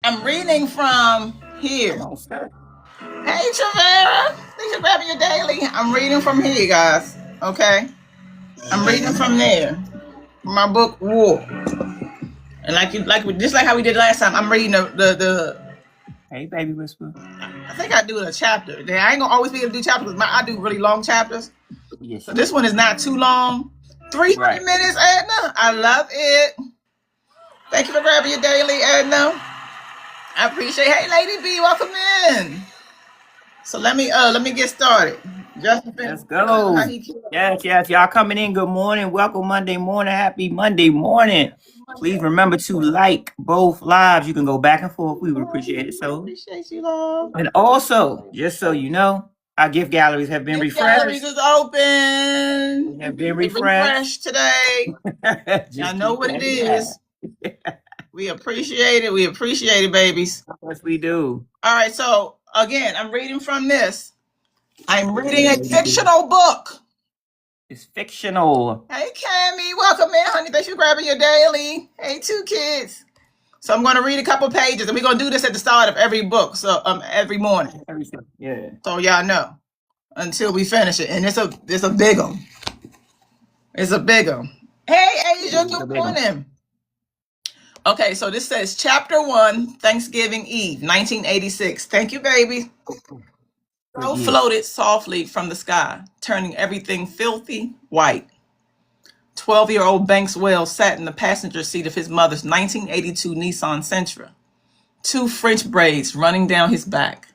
I'm reading from here. Oh, sir. Hey, Travera. Thanks for grabbing your daily. I'm reading from here, guys. Okay? I'm reading from there. From my book, War. And just like how we did last time, I'm reading the Hey, baby whisper. I think I do a chapter. I ain't gonna always be able to do chapters because I do really long chapters. Yes, So you this one is not too long. 300 right. minutes, Edna. I love it. Thank you for grabbing your daily, Edna. I appreciate it. Hey, Lady B, welcome in. So let me get started. Let's Justin, go. how he Yes. Y'all coming in. Good morning. Welcome Monday morning. Happy Monday morning. Please remember to like both lives. You can go back and forth. We would appreciate it. So, appreciate you, love. and also, just so you know, our gift galleries have been Gift galleries refreshed. is open. Have been It's refreshed. refreshed today. Y'all Just know keep what it that in mind. is. We appreciate it. We appreciate it, babies. Yes, we do. All right, so again, I'm reading from this. I'm reading a fictional book. It's fictional. Hey, Cammy, welcome in, honey. Thanks for grabbing your daily. Hey, two kids. So I'm going to read a couple pages, and we're going to do this at the start of every book, so every morning, Everything. Yeah. so y'all know until we finish it. And it's a big one. It's a big one. Hey, Asia, It's a good big one. morning. Okay, so this says Chapter 1, Thanksgiving Eve, 1986. Thank you, baby. Good Snow year. floated softly from the sky, turning everything filthy white. 12-year-old Banks Wells sat in the passenger seat of his mother's 1982 Nissan Sentra, two French braids running down his back.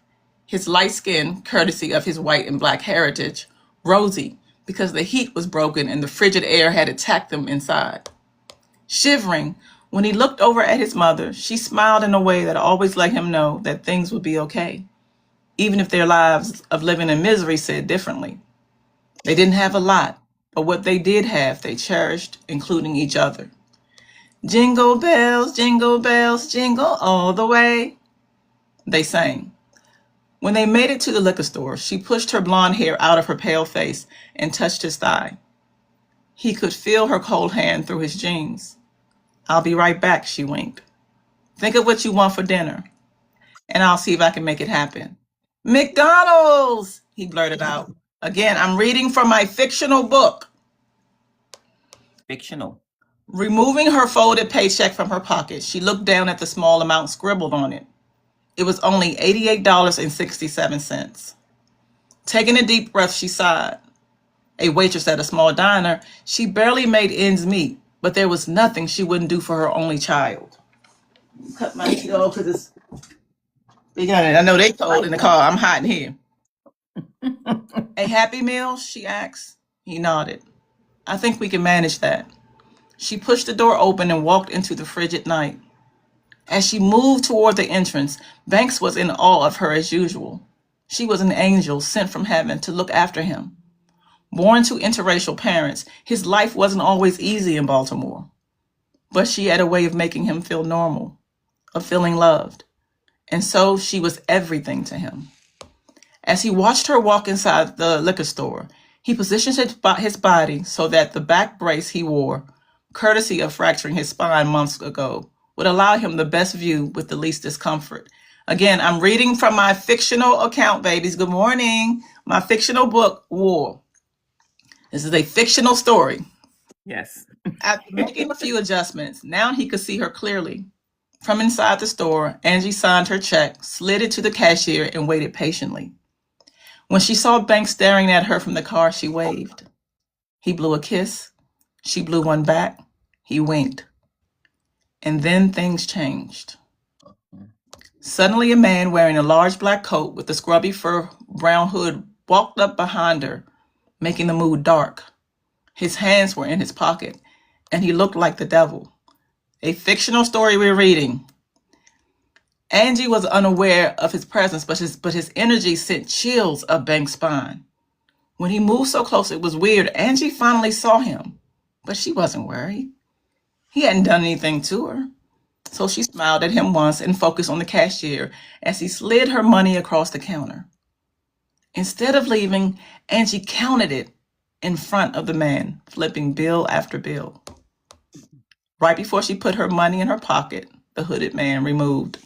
His light skin, courtesy of his white and black heritage, rosy because the heat was broken and the frigid air had attacked them inside. Shivering, when he looked over at his mother, she smiled in a way that always let him know that things would be okay, even if their lives of living in misery said differently. They didn't have a lot, but what they did have, they cherished, including each other. Jingle bells, jingle all the way, they sang. When they made it to the liquor store, she pushed her blonde hair out of her pale face and touched his thigh. He could feel her cold hand through his jeans. I'll be right back, she winked. Think of what you want for dinner, and I'll see if I can make it happen. McDonald's, he blurted out. Again, I'm reading from my fictional book. Fictional. Removing her folded paycheck from her pocket, she looked down at the small amount scribbled on it. It was only $88.67. Taking a deep breath, she sighed. A waitress at a small diner, she barely made ends meet, but there was nothing she wouldn't do for her only child. Cut my heat off because it's big on it. I know they cold in the car. I'm hot in here. A Happy Meal? She asked. He nodded. I think we can manage that. She pushed the door open and walked into the frigid night. As she moved toward the entrance, Banks was in awe of her as usual. She was an angel sent from heaven to look after him. Born to interracial parents, his life wasn't always easy in Baltimore. But she had a way of making him feel normal, of feeling loved. And so she was everything to him. As he watched her walk inside the liquor store, he positioned his body so that the back brace he wore, courtesy of fracturing his spine months ago, would allow him the best view with the least discomfort. Again, I'm reading from my fictional account, babies. Good morning. My fictional book, War. This is a fictional story. Yes. After making a few adjustments, now he could see her clearly. From inside the store, Angie signed her check, slid it to the cashier, and waited patiently. When she saw Banks staring at her from the car, she waved. He blew a kiss. She blew one back. He winked. And then things changed. Suddenly, a man wearing a large black coat with a scrubby fur brown hood walked up behind her, making the mood dark. His hands were in his pocket, and he looked like the devil. A fictional story we're reading. Angie was unaware of his presence, but his energy sent chills up Banks' spine. When he moved so close, it was weird. Angie finally saw him, but she wasn't worried. He hadn't done anything to her. So she smiled at him once and focused on the cashier as he slid her money across the counter. Instead of leaving, Angie counted it in front of the man, flipping bill after bill. Right before she put her money in her pocket, the hooded man removed.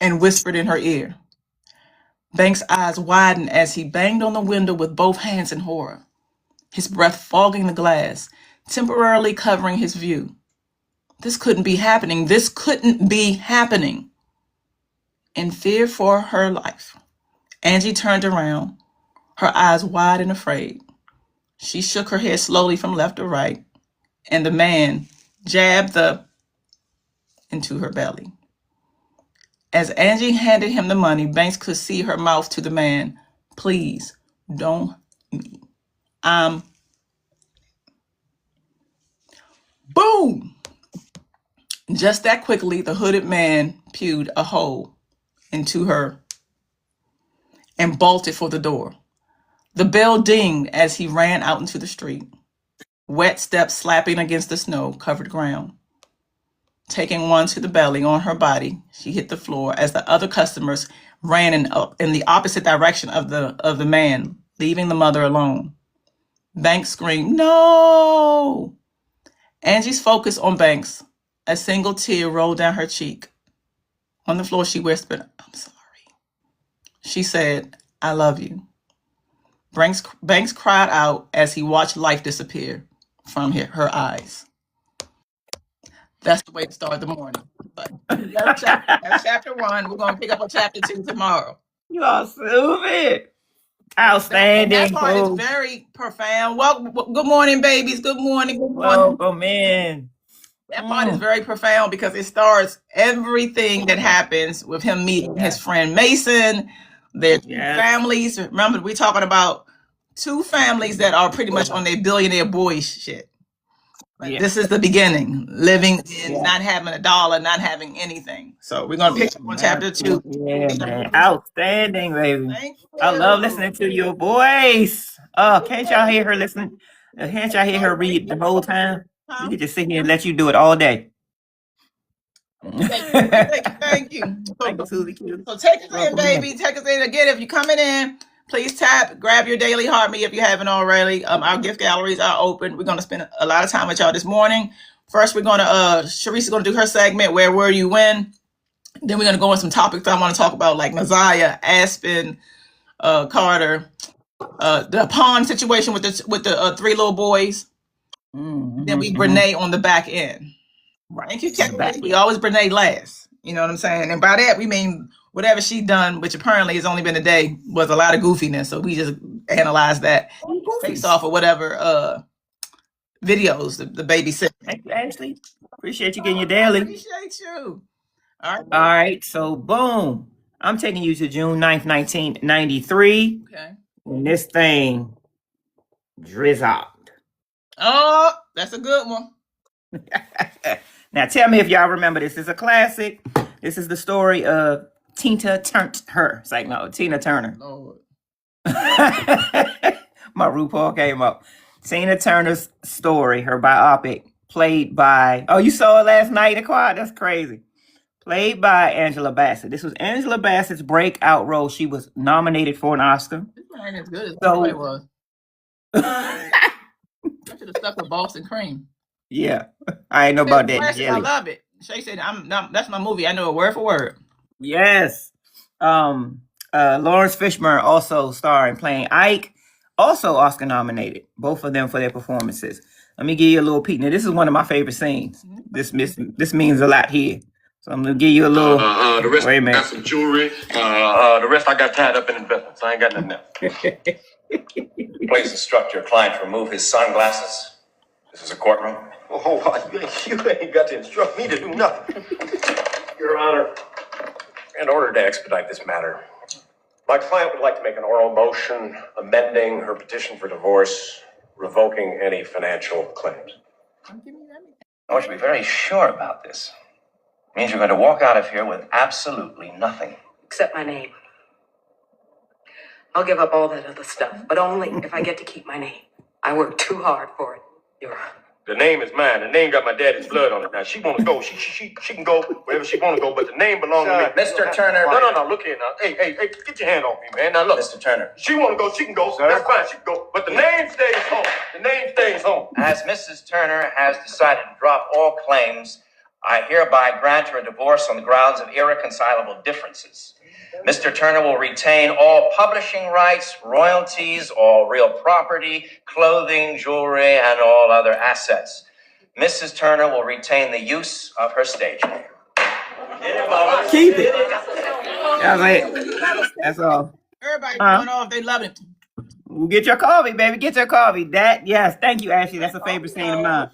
and whispered in her ear. Banks' eyes widened as he banged on the window with both hands in horror, his breath fogging the glass, temporarily covering his view. This couldn't be happening. This couldn't be happening. In fear for her life, Angie turned around, her eyes wide and afraid. She shook her head slowly from left to right, and the man jabbed into her belly. As Angie handed him the money, Banks could see her mouth to the man. Please, don't me. Boom! Just that quickly, the hooded man pewed a hole into her and bolted for the door. The bell dinged as he ran out into the street, wet steps slapping against the snow-covered ground. Taking one to the belly on her body, she hit the floor as the other customers ran in the opposite direction of the man, leaving the mother alone. Banks screamed, "No!" Angie's focused on Banks. A single tear rolled down her cheek. On the floor, she whispered, "I'm sorry." She said, "I love you." Banks cried out as he watched life disappear from her eyes. That's the way to start the morning. But that's chapter 1. We're going to pick up on chapter 2 tomorrow. You all stupid. Outstanding. That part is very profound. Well, good morning, babies. Good morning. Good morning. Welcome in. That part is very profound because it starts everything that happens with him meeting his friend Mason, their families. Remember, we're talking about 2 families that are pretty much on their billionaire boy shit. This is the beginning, living in not having a dollar, not having anything. So we're going to pick up on chapter 2. Yeah, man. Outstanding, baby. I love listening to your voice. Can't y'all hear her listening? Can't y'all hear her read the whole time? We could just sit here and let you do it all day. Thank you. So take us in, baby. Take us in again. If you're coming in, please grab your daily heart me if you haven't already. Our gift galleries are open. We're going to spend a lot of time with y'all this morning. First, we're going to, Sharice is going to do her segment, Where Were You When? Then we're going to go on some topics I want to talk about, like Naziah, Aspen, Carter, the pawn situation with the 3 little boys. Then we Brene on the back end. Thank you, Kevin. We always Brene last. You know what I'm saying? And by that, we mean whatever she done, which apparently has only been a day, was a lot of goofiness. So we just analyzed that based off of whatever videos the baby said. Thank you, Ashley. Appreciate you getting your daily. Appreciate you. All right. So boom. I'm taking you to June 9th, 1993. Okay. And this thing drizzled. Oh, that's a good one. Now tell me if y'all remember this. Is a classic. This is the story of Tina Turner. It's like, no, Tina Turner. Lord. My RuPaul came up. Tina Turner's story, her biopic, played by, you saw it last night, Aquad? That's crazy. Played by Angela Bassett. This was Angela Bassett's breakout role. She was nominated for an Oscar. This ain't as good as it was. I should have stuck with Boston Cream. Yeah, I ain't know about that. I love it. Shay said, "That's my movie. I know it word for word." Yes. Lawrence Fishburne also starring, playing Ike, also Oscar nominated. Both of them for their performances. Let me give you a little peek. Now, this is one of my favorite scenes. This means a lot here. So I'm gonna give you a little. The rest I got some jewelry. The rest I got tied up in investments. I ain't got nothing else. Please instruct your client to remove his sunglasses. This is a courtroom. Oh, you ain't got to instruct me to do nothing. Your Honor, In order to expedite this matter, my client would like to make an oral motion amending her petition for divorce, revoking any financial claims. I want you to be very sure about this. It means you're going to walk out of here with absolutely nothing. Except my name. I'll give up all that other stuff, but only if I get to keep my name. I worked too hard for it, Your Honor. The name is mine. The name got my daddy's blood on it. Now, she want to go. She can go wherever she want to go, but the name belongs to me. Mr. Turner. No. Look here now. Hey, get your hand off me, man. Now, look. Mr. Turner. She want to go. She can go. Sir? That's fine. She can go. But the name stays home. The name stays home. As Mrs. Turner has decided to drop all claims, I hereby grant her a divorce on the grounds of irreconcilable differences. Mr. Turner will retain all publishing rights, royalties, all real property, clothing, jewelry, and all other assets. Mrs. Turner will retain the use of her stage name. Keep it. That's it. That's all. Everybody going off. They love it. Well, get your coffee, baby. Get your coffee. That, yes. Thank you, Ashley. That's a favorite scene of mine.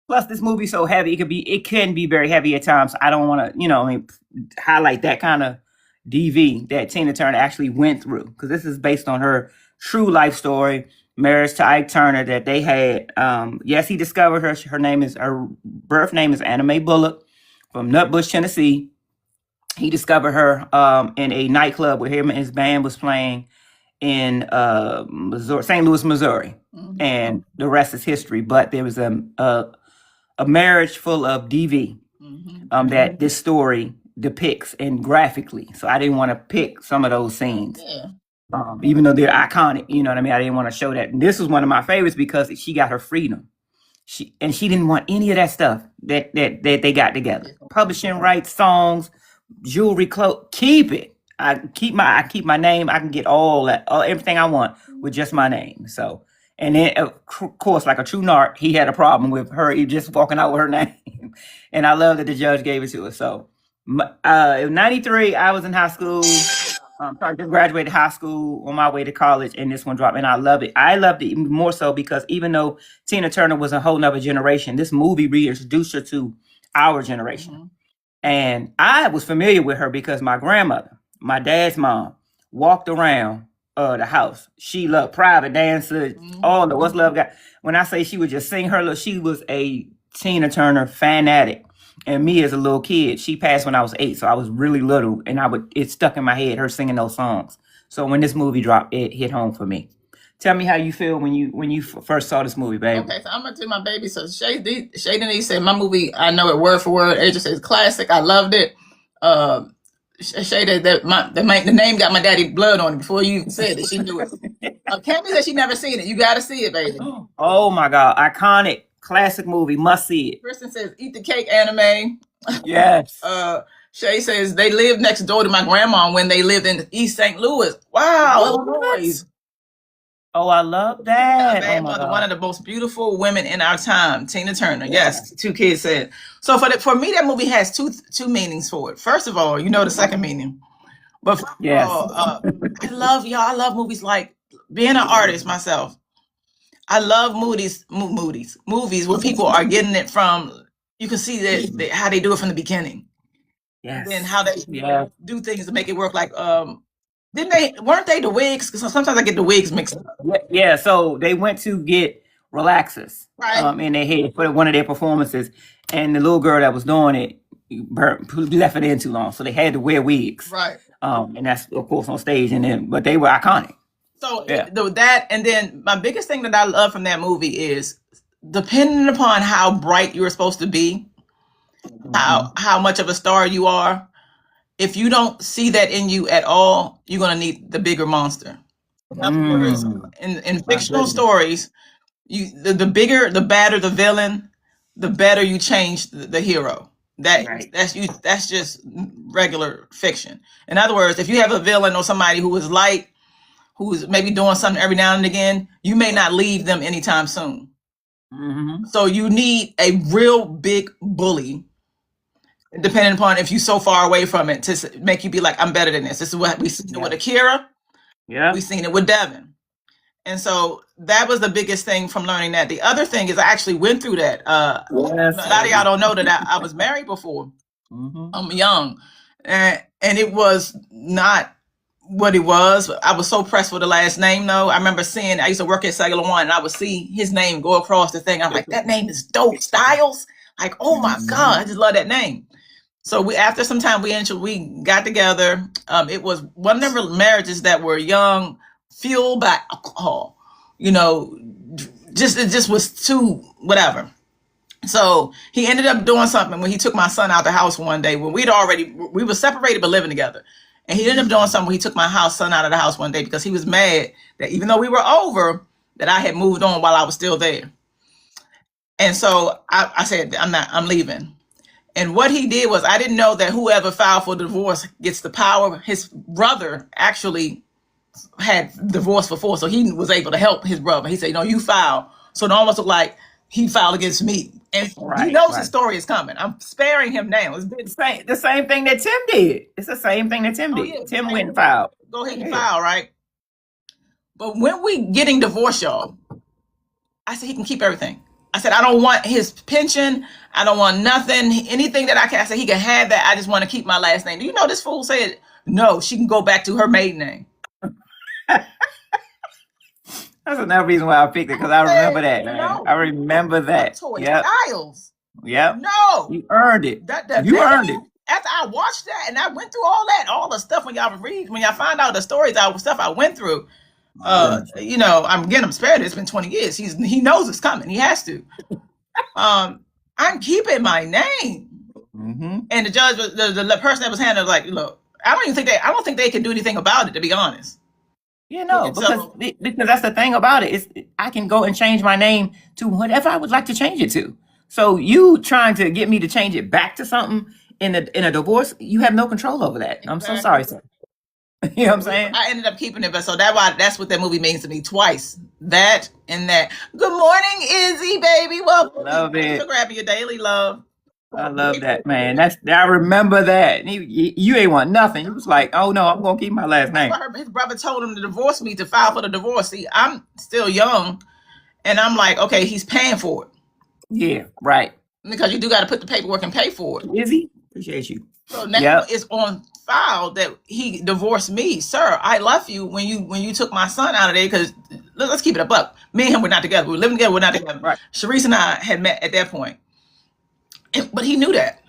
Plus, this movie's so heavy. It can be very heavy at times. I don't want to, highlight that kind of DV that Tina Turner actually went through, because this is based on her true life story, marriage to Ike Turner that they had. Yes, he discovered her. Her birth name is Anna Mae Bullock from Nutbush, Tennessee. He discovered her in a nightclub where him and his band was playing in Missouri, St. Louis, Missouri, and the rest is history. But there was a marriage full of DV that this story depicts and graphically. So I didn't want to pick some of those scenes, even though they're iconic. You know what I mean? I didn't want to show that. And this was one of my favorites because she got her freedom. She didn't want any of that stuff that they got together. Publishing rights, songs, jewelry, clothes. Keep it. I keep my name. I can get all that, everything I want with just my name. So, and then of course, like a true narc, he had a problem with her just walking out with her name. And I love that the judge gave it to her. So, in '93, I was in high school. I just graduated high school on my way to college, and this one dropped, and I love it. I loved it even more so because even though Tina Turner was a whole nother generation, this movie reintroduced her to our generation. And I was familiar with her because my grandmother, my dad's mom, walked around the house. She loved private dancer, all the What's Love Got. When I say she would just sing her, she was a Tina Turner fanatic. And me as a little kid, she passed when I was 8, so I was really little, and it stuck in my head, her singing those songs. So when this movie dropped, it hit home for me. Tell me how you feel when you first saw this movie, baby. Okay, so I'm gonna do my baby. So Shay Denise said my movie, I know it word for word. Adrian says classic. I loved it. Shay the name got my daddy blood on it before you even said it. She knew it. Cammy said she never seen it. You got to see it, baby. Oh my God, iconic, classic movie. Must see it. Kristen says eat the cake anime. Yes. Shay says they lived next door to my grandma when they lived in East St. Louis. Wow, Illinois. Oh, I love that. Oh my God. One of the most beautiful women in our time, Tina Turner. Yes, 2 kids said. So for me, that movie has two meanings for it. First of all, the second meaning. But yes, I love movies like being an artist myself. I love movies where people are getting it from. You can see that how they do it from the beginning. Yes. And then how they do things to make it work. Like weren't they the wigs? Because sometimes I get the wigs mixed up. Yeah. So they went to get relaxers in their head for one of their performances, and the little girl that was doing it left it in too long, so they had to wear wigs. Right. And that's of course on stage, but they were iconic. So that, and then my biggest thing that I love from that movie is depending upon how bright you're supposed to be, how much of a star you are. If you don't see that in you at all, you're going to need the bigger monster. In other words, in fictional stories, the bigger, the badder the villain, the better you change the hero. That's just regular fiction. In other words, if you have a villain or somebody who is light, who's maybe doing something every now and again, you may not leave them anytime soon. So you need a real big bully, depending upon if you're so far away from it, to make you be like, I'm better than this. This is what we've seen with Akira. Yeah. We've seen it with Devin. And so that was the biggest thing from learning that. The other thing is I actually went through that. A lot of y'all don't know that I was married before. I'm young. And it was not what it was. I was so pressed with the last name, though. I remember I used to work at Cellular One, and I would see his name go across the thing. I'm like, that name is dope. Styles? Like, oh my God, I just love that name. So after some time, we got together. It was one of the marriages that were young, fueled by alcohol. It just was too whatever. So he ended up doing something when he took my son out the house one day when we were separated but living together. And he ended up doing something when he took my son out of the house one day because he was mad that even though we were over, that I had moved on while I was still there. And so I said, I'm leaving. And what he did was, I didn't know that whoever filed for divorce gets the power. His brother actually had divorced before, so he was able to help his brother. He said, "No, you file." So it almost looked like he filed against me, and he knows the story is coming. I'm sparing him now. It's been The same thing that Tim did. It's the same thing that Tim did. yeah, Tim went and filed. go ahead and file, right? But when we getting divorced, y'all, I said he can keep everything. I said I don't want his pension. I don't want nothing, anything that I said he can have that. I just want to keep my last name. Do you know this fool said no? She can go back to her maiden name. That's another reason why I picked it, because I remember that. No. I remember that. Yep. Styles. Yep. No. You earned it. You earned it. After I watched that and I went through all the stuff, when y'all find out the stories, stuff I went through, you know, I'm getting him spared. It's been 20 years. He knows it's coming. He has to. I'm keeping my name. Mm-hmm. And the judge, the person that was handling, like, look, I don't think they can do anything about it, to be honest. Yeah, no, because that's the thing about it, is I can go and change my name to whatever I would like to change it to. So you trying to get me to change it back to something in a divorce, you have no control over that. Exactly. I'm so sorry, sir. You know what I'm saying? I ended up keeping it, but so that's what that movie means to me twice. That and that. Good morning, Izzy, baby. Well, love it. Thanks for grabbing your daily love. I love that, man. I remember that. You ain't want nothing. You was like, oh no, I'm gonna keep my last name. His brother told him to divorce me, to file for the divorce. See, I'm still young, and I'm like, okay, he's paying for it. Yeah, right. Because you do got to put the paperwork and pay for it. Is he? Appreciate you. So now it's on file that he divorced me, sir. I left you when you took my son out of there, because let's keep it a buck. Me and him were not together. We were living together. We're not together. Right. Sharice and I had met at that point. But he knew that,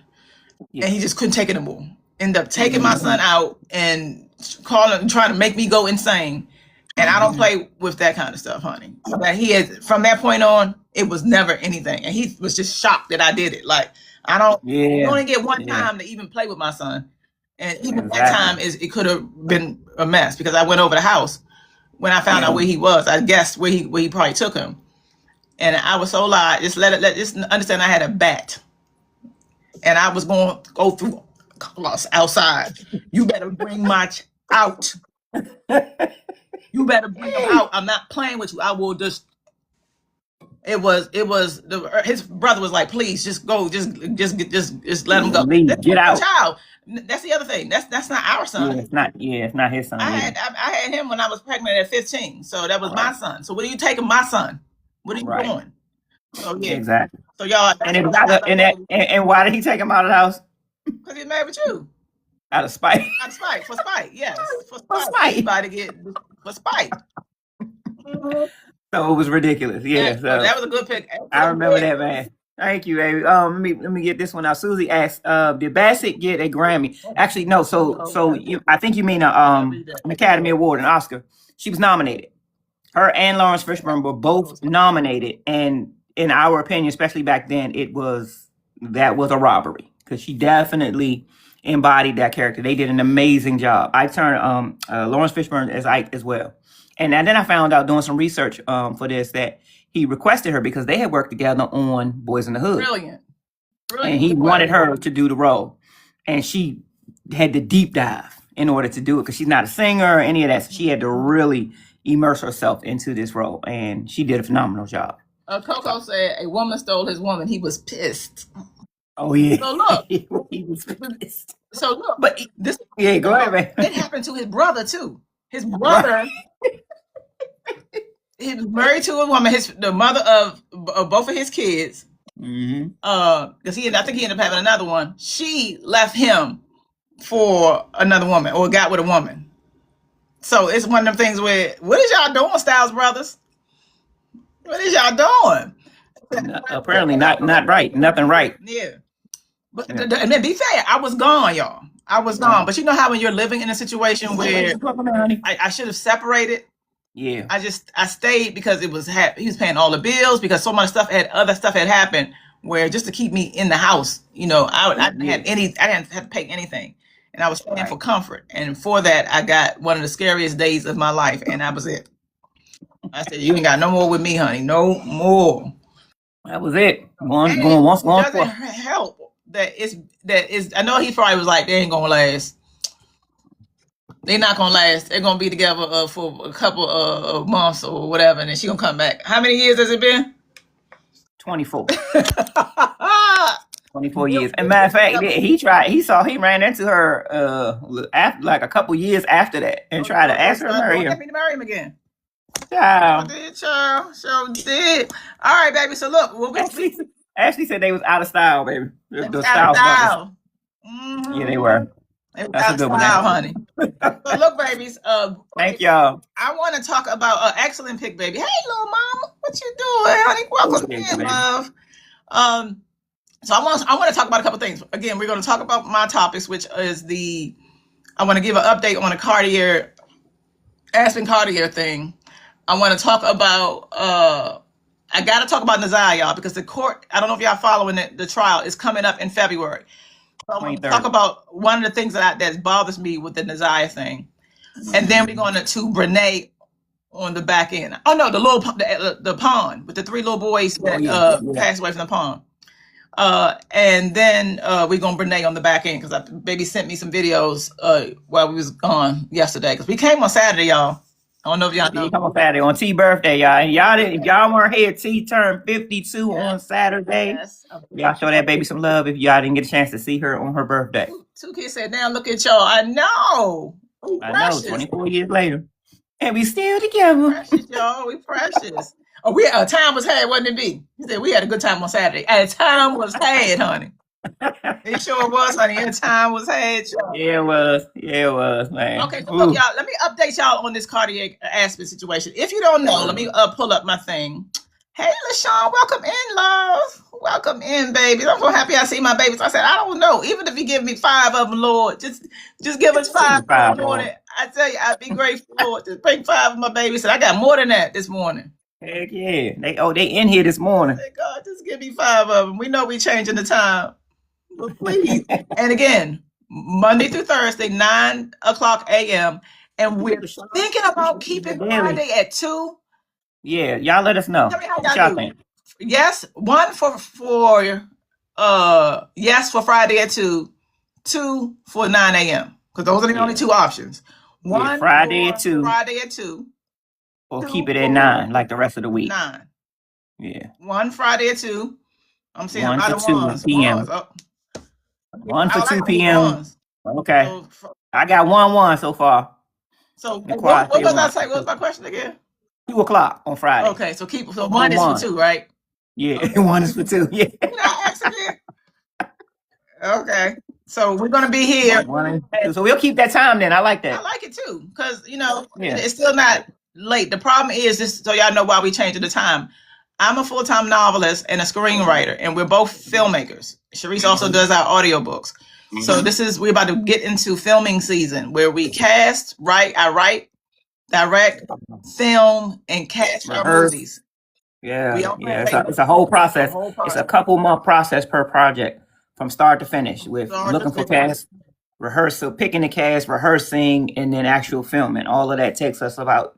and he just couldn't take it anymore. Ended up taking my son out and trying to make me go insane. And I don't play with that kind of stuff, honey. But he had, from that point on, it was never anything. And he was just shocked that I did it. Like, you only get one time to even play with my son. And even that time, it could have been a mess, because I went over the house when I found out where he was. I guessed where he probably took him. And I was so loud, just understand I had a bat. And I was going to go through outside. You better bring Mach out. You better bring him out. I'm not playing with you. I will just. His brother was like, please, just go, just let him go. Get out. Child. That's the other thing. That's not our son. It's not his son. I had him when I was pregnant at 15. So that was my son. So what are you taking my son? What are you doing? So yeah. Exactly. So y'all, and why did he take him out of the house? Because he's married with you. Out of spite. For spite, yes. For spite. For spite. So it was ridiculous. Yeah. So that was a good pick. I remember that, man. Thank you, baby. Let me get this one out. Susie asked, did Bassett get a Grammy? Actually, no. So I think you mean an Academy Award, an Oscar. She was nominated. Her and Lawrence Fishburne were both nominated, and in our opinion, especially back then, that was a robbery, because she definitely embodied that character. They did an amazing job. I turned Lawrence Fishburne as Ike as well. And then I found out, doing some research for this, that he requested her because they had worked together on Boys in the Hood. Brilliant. And he wanted her to do the role. And she had to deep dive in order to do it, because she's not a singer or any of that. So she had to really immerse herself into this role. And she did a phenomenal job. Coco said a woman stole his woman. He was pissed. Oh, yeah. So look. He was pissed. So look. But go ahead, man. It happened to his brother, too. His brother... He was married to a woman, the mother of both of his kids. Mm-hmm. Because I think he ended up having another one. She left him for another woman, or got with a woman. So it's one of them things where, what is y'all doing, Styles Brothers? What is y'all doing? Apparently not right. Nothing right. Yeah. But and then be fair, I was gone, y'all. I was gone. But you know how when you're living in a situation where I should have separated. Yeah. I stayed because he was paying all the bills, because so much other stuff had happened, where just to keep me in the house, I didn't have to pay anything, and I was paying for comfort. And for that, I got one of the scariest days of my life, and that was it. I said, you ain't got no more with me, honey. No more. That was it. Going once. It doesn't help that is. I know he probably was like, they ain't gonna last. They're not gonna last. They're gonna be together for a couple of months or whatever, and then she gonna come back. How many years has it been? 24. 24 years. And matter of fact, he ran into her after, like a couple years after that, and tried to ask her to marry him. Get me to marry him again. Child. Sure did, child. Sure did. All right, baby. So look, we'll be Ashley said they was out of style, baby. The out of style. style. Yeah, they were. That's a good one, honey. So look, babies. Thank y'all. I want to talk about excellent pick, baby. Hey, little mama, what you doing, honey? Welcome in, love. So I want to talk about a couple things. Again, we're going to talk about my topics, which is I want to give an update on the Kartier, Aspen Cartier thing. I want to talk about. I got to talk about Naziah, y'all, because the court. I don't know if y'all following it. The trial is coming up in February. So I want to talk about one of the things that bothers me with the Naziah thing, and then we're going to Brene on the back end. Oh no, the pond with the 3 little boys that passed away from the pond. And then we're gonna Brene on the back end because baby sent me some videos while we was gone yesterday because we came on Saturday, y'all. I don't know if y'all know. Come on Saturday on T birthday, y'all. And y'all weren't here. T turned 52 on Saturday. Yes. Y'all show that baby some love if y'all didn't get a chance to see her on her birthday. 2 kids said, "Now look at y'all." I know. I know. 24 years later, and we still together. Precious, y'all. We precious. Oh, a time was had, wasn't it, B? He said we had a good time on Saturday. A time was had, honey. It sure was, honey. A time was had, y'all. Yeah, it was, man. Okay, so look, y'all. Let me update y'all on this Kartier Aspen situation. If you don't know, let me pull up my thing. Hey, LaShawn, welcome in, love. Welcome in, babies. I'm so happy I see my babies. I said, I don't know. Even if you give me 5 of them, Lord, just give us 5 this morning. I tell you, I'd be grateful, Lord. Just bring 5 of my babies. And I got more than that this morning. Heck yeah. They in here this morning. Thank God, just give me 5 of them. We know we changing the time. But please. And again, Monday through Thursday, 9 o'clock a.m. And we're thinking about keeping Friday at 2. Yeah, y'all let us know. Tell me how y'all think. Yes, 1 for yes for Friday at 2, 2 for 9 a.m. Because those are the only 2 options. 1 Friday at 2. Friday at 2. Or keep it at 9 like the rest of the week. 9. Yeah. 1 Friday at 2. I'm saying 1 to 2 p.m. 1 to 2 p.m. Okay. I got 1 so far. So what was I saying? What was my question again? 2 o'clock on Friday. Okay, so 1 is for 2, right? Yeah, 1 is for 2. Yeah. Okay, so we're gonna be here. So we'll keep that time then. I like that. I like it too, because it's still not late. The problem is this, so y'all know why we changing the time. I'm a full-time novelist and a screenwriter, and we're both filmmakers. Sharice also does our audiobooks. So we're about to get into filming season where we cast, I write, direct, film, and cast our movies. Yeah. It's a whole process. It's a couple-month process per project from start to finish with looking for cast, rehearsal, picking the cast, rehearsing, and then actual filming. All of that takes us about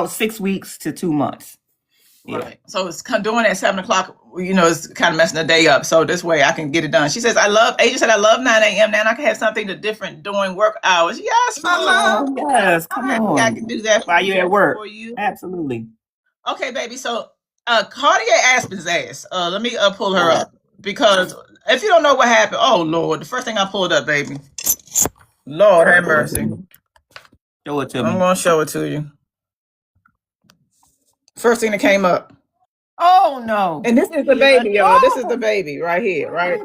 6 weeks to 2 months. Yeah. Right. So it's doing at 7 o'clock, it's kind of messing the day up. So this way I can get it done. She says, Asia said, I love 9 a.m. Now I can have something different during work hours. Yes, my love. Yes, come on. I can do that while you're at work. For you. Absolutely. Okay, baby. So Kartier Aspen's ass. Let me pull her up. Because if you don't know what happened, oh, Lord, the first thing I pulled up, baby. Lord have mercy. Show it to me. I'm going to show it to you. First thing that came up. Oh no! And this is the baby, y'all. This is the baby right here, right?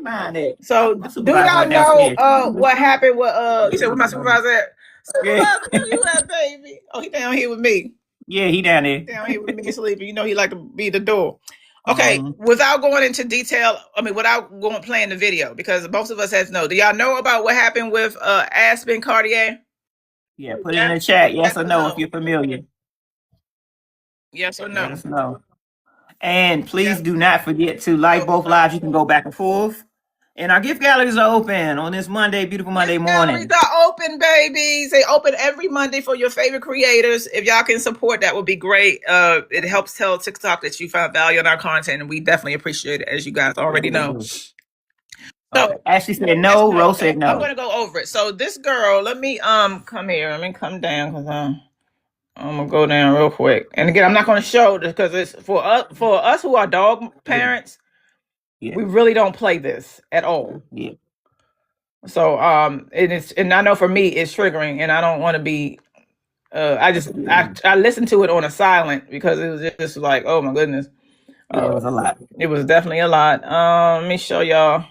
So do y'all know what happened with you said with my supervisor at? Supervisor, where you at, baby? Oh, he down here with me. Yeah, he down there. Down here with me sleeping. He like to be the door. Okay, without going into detail, without playing the video, because most of us has know. Do y'all know about what happened with Aspen Cartier? Yeah, put it in the chat. Yes or no if you're familiar. Yes or no? Let us know. And please do not forget to like both lives. You can go back and forth. And our gift galleries are open on this Monday, beautiful Monday morning. Galleries are open, babies. They open every Monday for your favorite creators. If y'all can support, that would be great. It helps tell TikTok that you found value in our content, and we definitely appreciate it, as you guys already know. Okay. So Ashley said that's no. no. Rose said I'm no. gonna go over it. So this girl, let me come here. Let me come down because I'm gonna go down real quick. And again, I'm not gonna show this because it's for us who are dog parents. Yeah. We really don't play this at all. Yeah. So and I know for me it's triggering, and I don't want to be. I listened to it on a silent because it was just like, oh my goodness. Yeah, it was a lot. It was definitely a lot. Let me show y'all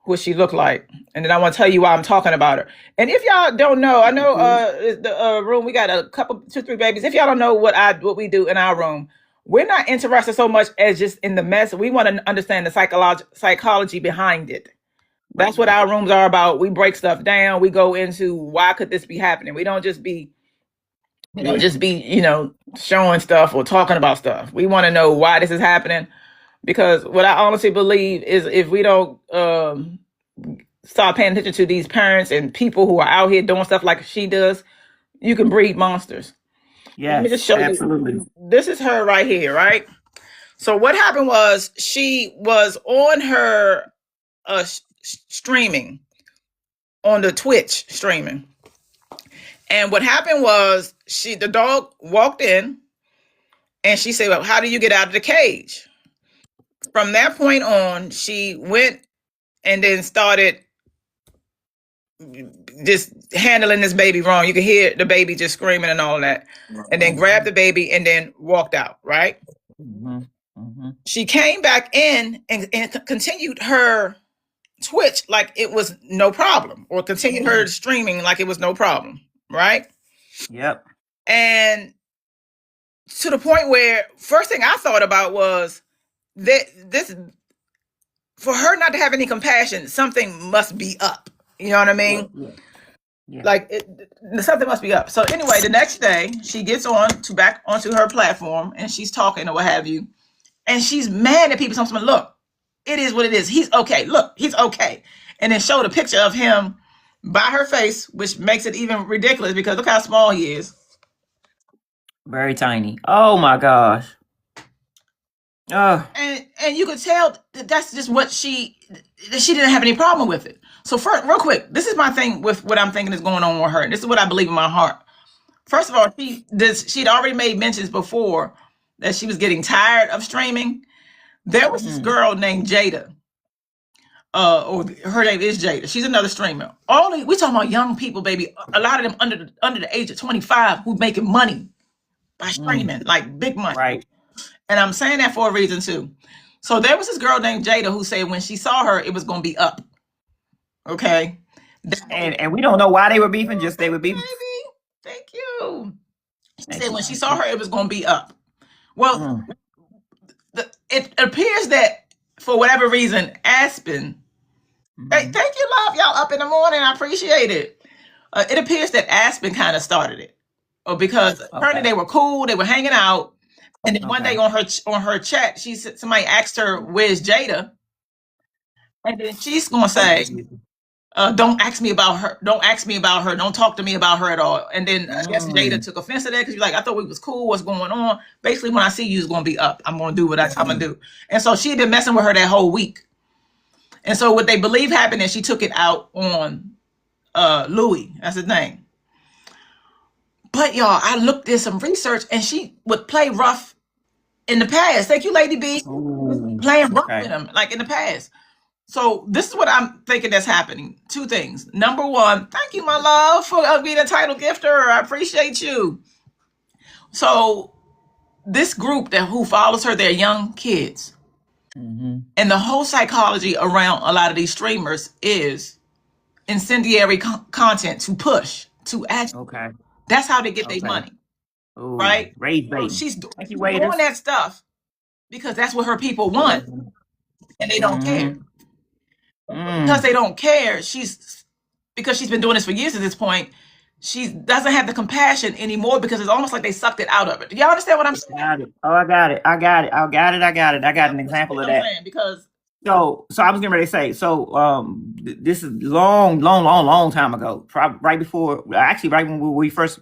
what she looked like, and then I want to tell you why I'm talking about her. And if y'all don't know, I know the room we got a couple, 2-3 babies. If y'all don't know what we do in our room, we're not interested so much as just in the mess. We want to understand the psychology behind it. That's what our rooms are about. We break stuff down. We go into why could this be happening. We don't just be showing stuff or talking about stuff. We want to know why this is happening, because what I honestly believe is if we don't start paying attention to these parents and people who are out here doing stuff like she does, you can breed monsters. Let me just Yes, show absolutely. you. This is her right here, right? So what happened was she was on her streaming on the Twitch streaming. And what happened was the dog walked in and she said, well, how do you get out of the cage? From that point on, she went and then started just handling this baby wrong. You could hear the baby just screaming and all that. And then grabbed the baby and then walked out, right? Mm-hmm. Mm-hmm. She came back in and continued her Twitch like it was no problem, or continued her streaming like it was no problem, right? Yep. And to the point where first thing I thought about was that this, for her not to have any compassion, something must be up. You know what I mean? Yeah. Like something must be up. So anyway, the next day she gets back onto her platform and she's talking or what have you, and she's mad at people. Something, look, it is what it is. He's okay. Look, he's okay. And then showed a picture of him by her face, which makes it even ridiculous because look how small he is. Very tiny. Oh my gosh. Oh. And you could tell that's just what she didn't have any problem with it. So first, real quick, this is my thing with what I'm thinking is going on with her. This is what I believe in my heart. First of all, she'd already made mentions before that she was getting tired of streaming. There was this girl named Jada. Or her name is Jada. She's another streamer. We talking about young people, baby. A lot of them under the age of 25 who making money by streaming, like big money. Right. And I'm saying that for a reason too. So there was this girl named Jada who said when she saw her, it was going to be up. Okay. And we don't know why they were beefing. Just they were beefing. Baby, thank you. She said when she saw her, it was going to be up. Well, it appears that for whatever reason, Aspen. Hey, thank you, love. Y'all up in the morning. I appreciate it. It appears that Aspen kind of started it, because apparently they were cool. They were hanging out, and then one day on her chat, somebody asked her, "Where's Jada?" And then she's gonna say, "Don't ask me about her. Don't ask me about her. Don't talk to me about her at all." And then I guess Jada took offense to that because she's like, "I thought we was cool. What's going on?" Basically, when I see you, it's gonna be up. I'm gonna do what I'm gonna do. And so she had been messing with her that whole week. And so what they believe happened is she took it out on Louis. That's his name. But y'all, I did some research, and she would play rough in the past. Thank you, Lady B. Playing rough with him, like in the past. So this is what I'm thinking that's happening. Two things. Number one, thank you, my love, for being a title gifter. I appreciate you. So this group who follows her, they're young kids. And the whole psychology around a lot of these streamers is incendiary content to push, to act. Okay. That's how they get their money. Ooh, right? Rage So bait. she's doing that stuff because that's what her people want. And they don't care. Because they don't care, because she's been doing this for years at this point, she doesn't have the compassion anymore because it's almost like they sucked it out of her. Do y'all understand what I'm saying? Got it. Oh, I got it. I got an example of that. Because so I was getting ready to say, this is long time ago, probably right when we first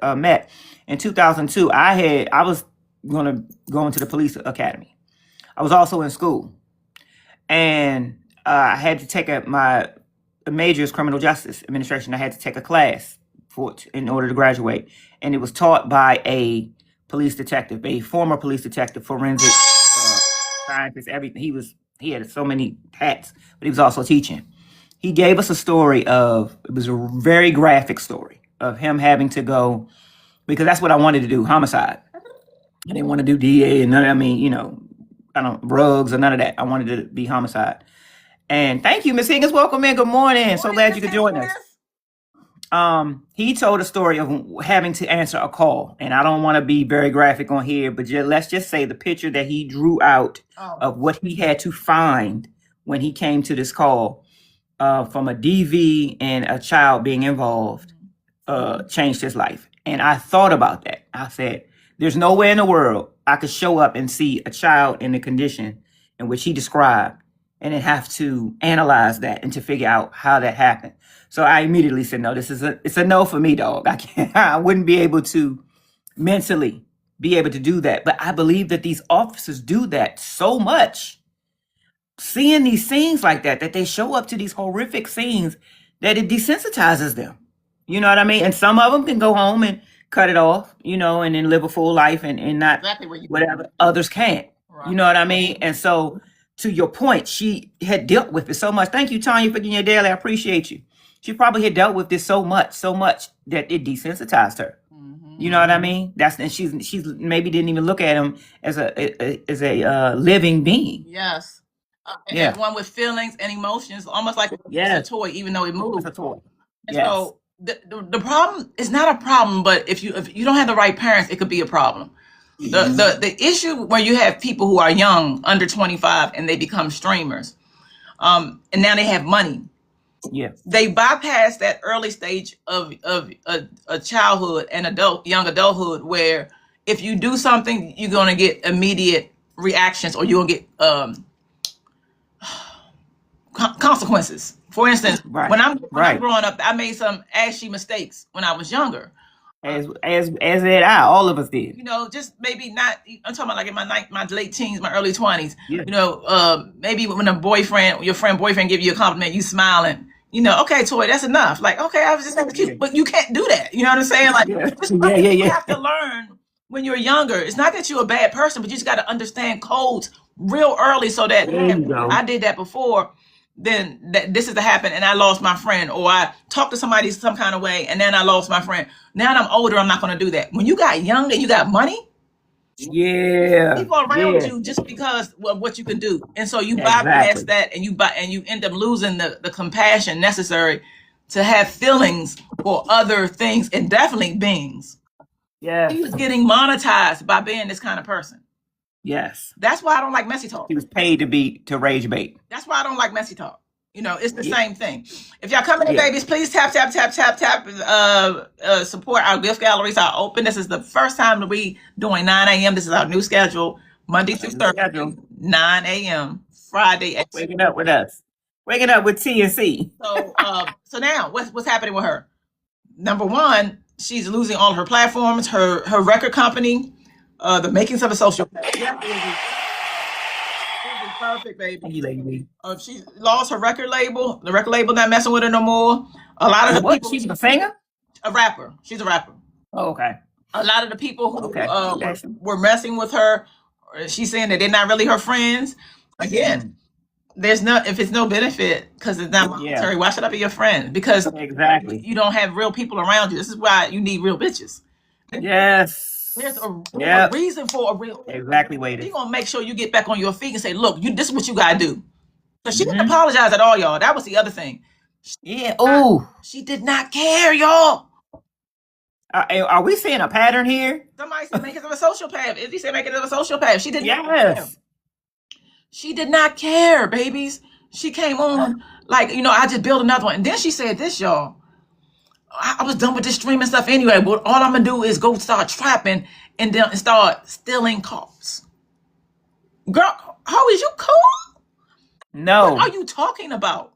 met in 2002. I was going to go into the police academy. I was also in school, and I had to take my major is criminal justice administration. I had to take a class in order to graduate, and it was taught by a police detective, a former police detective, forensic scientist, everything. He had so many hats, but he was also teaching. He gave us a story it was a very graphic story of him having to go, because that's what I wanted to do, homicide. I didn't want to do DA and none of, drugs or none of that. I wanted to be homicide. And thank you, Miss Higgins. Welcome in. Good morning. So glad you could join us. He told a story of having to answer a call, and I don't want to be very graphic on here, but let's just say the picture that he drew out of what he had to find when he came to this call from a DV and a child being involved changed his life. And I thought about that. I said, there's nowhere in the world I could show up and see a child in the condition in which he described and then have to analyze that and to figure out how that happened. So I immediately said, no, it's a no for me, dog. I wouldn't be able to mentally be able to do that. But I believe that these officers do that so much, seeing these scenes like that they show up to these horrific scenes, that it desensitizes them. You know what I mean? And some of them can go home and cut it off, and then live a full life and not exactly whatever. Others can't. Right. You know what I mean? And so, to your point, she had dealt with it so much. Thank you, Tanya, for getting your daily. I appreciate you. She probably had dealt with this so much that it desensitized her. Mm-hmm. You know what I mean? And she's maybe didn't even look at him as a living being. Yes. And one with feelings and emotions, almost like a toy, even though it moves. It's a toy. Yes. So the problem is not a problem, but if you don't have the right parents, it could be a problem. Mm-hmm. The issue where you have people who are young, under 25, and they become streamers, and now they have money. Yeah, they bypass that early stage of a childhood and young adulthood, where if you do something, you're gonna get immediate reactions, or you'll get consequences. For instance, when I'm growing up, I made some ashy mistakes when I was younger. As did I, all of us did. Just maybe not. I'm talking about like in my late teens, my early 20s. Yeah. Maybe when your friend boyfriend give you a compliment, you smiling. Okay, Toy, that's enough. Like, okay, I was just having cute, but you can't do that. You know what I'm saying? Like, you have to learn when you're younger. It's not that you're a bad person, but you just got to understand codes real early, so that I did that before. Then this is to happen, and I lost my friend, or I talked to somebody some kind of way, and then I lost my friend. Now that I'm older, I'm not going to do that. When you got young and you got money, people around you just because of what you can do, and so you bypass that, and you end up losing the compassion necessary to have feelings for other things, and definitely beings. Yeah, he was getting monetized by being this kind of person. Yes. That's why I don't like messy talk. He was paid to rage bait. That's why I don't like messy talk. It's the same thing. If y'all come in, babies, please tap. Support our gift galleries are open. This is the first time that we doing 9 a.m. This is our new schedule, Monday through Thursday, 9 a.m. Friday. Waking up with us. Waking up with TNC. So now what's happening with her? Number one, she's losing all of her platforms, her record company. The makings of a social. Perfect, baby. She lost her record label. The record label not messing with her no more. A lot of the people. She's a singer? A rapper. She's a rapper. Oh, okay. A lot of the people who were messing with her, she's saying that they're not really her friends. Again, if it's no benefit because it's not monetary, why should I be your friend? Because you don't have real people around you. This is why you need real bitches. Yes. There's a reason for a real. Exactly, waited. You're gonna make sure you get back on your feet and say, "Look, this is what you gotta do." So she didn't apologize at all, y'all. That was the other thing. She did not care, y'all. Are we seeing a pattern here? Somebody said make it of a sociopath. Izzy said make it of a sociopath. She did not care. She did not care, babies. She came on like, I just built another one. And then she said this, y'all. I was done with this streaming stuff anyway, but all I'm gonna do is go start trapping and then start stealing cars. Girl, how is you cool? No. What are you talking about?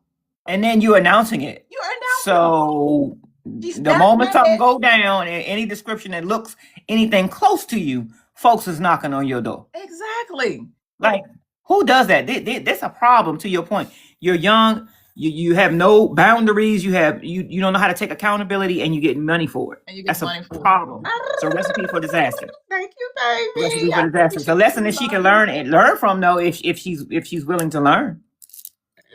And then you announcing it. You're announcing. So the moment something go down and any description that looks anything close to you, folks is knocking on your door. Exactly. Like, who does that? That's a problem, to your point. You're young. You have no boundaries. You don't know how to take accountability, and you get money for it. And you get That's a money for it. problem. It's a recipe for disaster. Thank you, Recipe baby. for disaster. It's a lesson that she can learn from though, if she's willing to learn.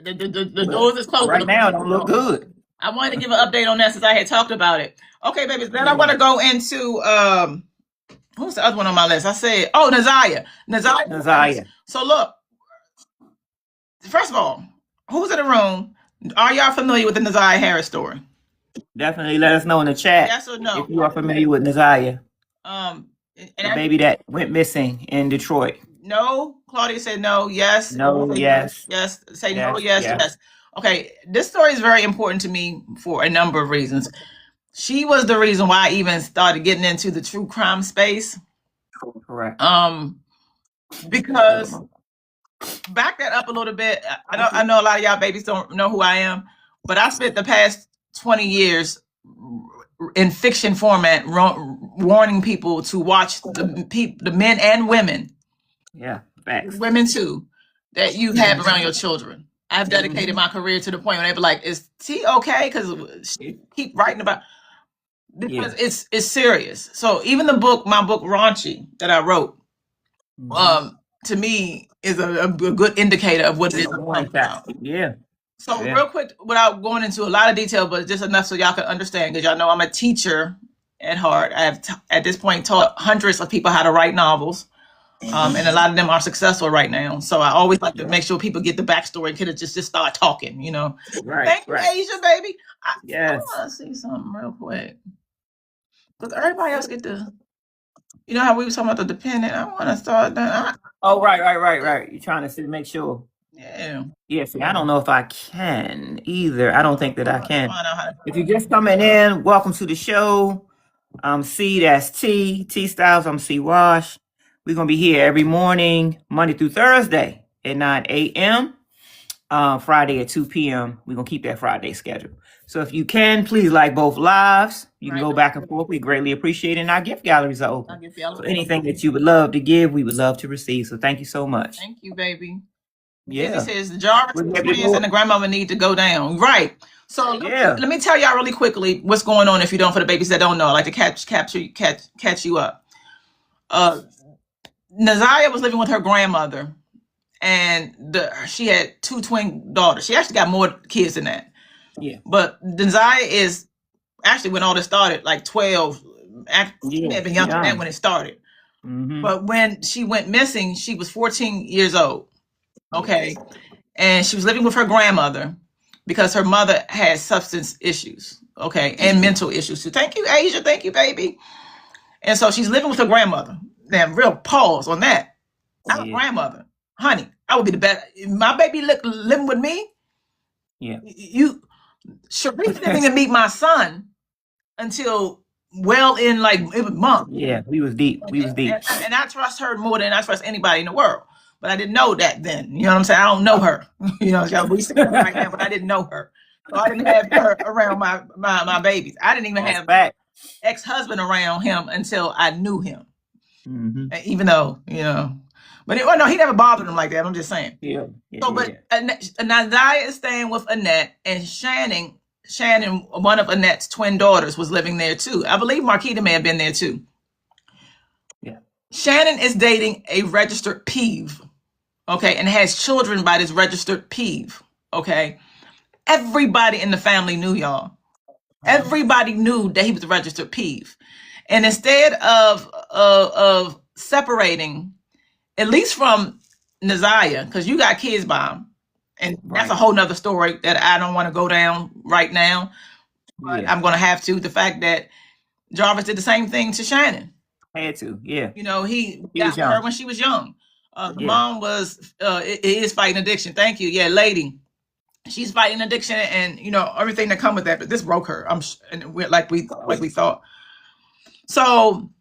The doors is closed. Right now, it don't look good. I wanted to give an update on that since I had talked about it. Okay, babies. Then I want to go into who's the other one on my list? I said, Naziah. So look, first of all, who's in the room? Are y'all familiar with the Naziah Harris story? Definitely let us know in the chat. Yes or no? If you are familiar with Naziah, The baby that went missing in Detroit. No. Claudia said no. Yes. No. Yes. Yes. Say yes, no. Yes. yes. Yes. Okay. This story is very important to me for a number of reasons. She was the reason why I even started getting into the true crime space. Correct. Because back that up a little bit. I know a lot of y'all babies don't know who I am, but I spent the past 20 years in fiction format warning people to watch the men and women. Yeah, facts. Women too, that you have around your children. I've dedicated my career to the point where they be like, "Is T okay?" Because she keep writing about because it's serious. So even my book Raunchy that I wrote, to me is a good indicator of what it is about. Yeah. So real quick, without going into a lot of detail, but just enough so y'all can understand, because y'all know I'm a teacher at heart. I have at this point taught hundreds of people how to write novels. And a lot of them are successful right now. So I always like to make sure people get the backstory and could just start talking, you know. Right. Thank you, Asia, baby. Yes. I want to see something real quick. Because everybody else get the, you know how we were talking about the dependent? I want to start that. Oh, right. You're trying to make sure. Yeah. Yeah, see, I don't know if I can either. I don't think that I can. Find out how to- If you're just coming in, welcome to the show. I'm C, that's T Styles, I'm C Wash. We're going to be here every morning, Monday through Thursday at 9 a.m., Friday at 2 p.m. We're going to keep that Friday schedule. So if you can, please like both lives. You can go back and forth. We greatly appreciate it. And our gift galleries are open. So anything that you would love to give, we would love to receive. So thank you so much. Thank you, baby. Yeah. It says the Jarvis twins and the grandmother need to go down. Right. So let me tell y'all really quickly what's going on if you don't, for the babies that don't know. I like to catch you up. Naziah was living with her grandmother, and she had 2 twin daughters. She actually got more kids than that. Yeah. But Naziah is actually, when all this started, like 12. She may have been younger than that when it started. But when she went missing, she was 14 years old. Okay. And she was living with her grandmother because her mother had substance issues. Okay. And mental issues too. Thank you, Asia. Thank you, baby. And so she's living with her grandmother. Damn, real pause on that. I'm a grandmother. Honey, I would be the best. If my baby living with me. Yeah. Sharice didn't even meet my son until well in like it was months. Yeah, we was deep. And I trust her more than I trust anybody in the world. But I didn't know that then. You know what I'm saying? I don't know her. You know, we sitting right now, but I didn't know her. So I didn't have her around my babies. I didn't even have ex-husband around him until I knew him. Even though, you know. But no, he never bothered him like that. I'm just saying. Naziah is staying with Annette, and Shannon, one of Annette's twin daughters, was living there too. I believe Marquita may have been there too. Yeah. Shannon is dating a registered peeve, okay, and has children by this registered peeve, okay. Everybody in the family knew, y'all. Everybody knew that he was a registered peeve, and instead of separating, at least from Naziah, because you got kids by him, and that's a whole nother story that I don't want to go down right now. But I'm going to have to. The fact that Jarvis did the same thing to Shannon. Had to, yeah. You know, he got with her when she was young. The mom is fighting addiction. Thank you. Yeah, lady. She's fighting addiction and, you know, everything that come with that. But this broke her. Like we thought. So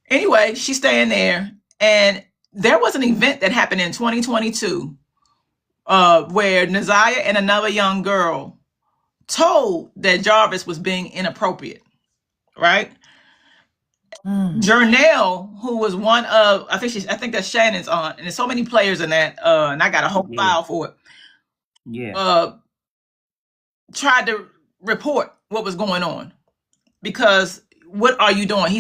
anyway, she's staying there. And there was an event that happened in 2022 where Naziah and another young girl told that Jarvis was being inappropriate, right? Jernell, who was one of, I think that's Shannon's aunt, and there's so many players in that, and I got a whole file for it. Yeah. tried to report what was going on, because what are you doing?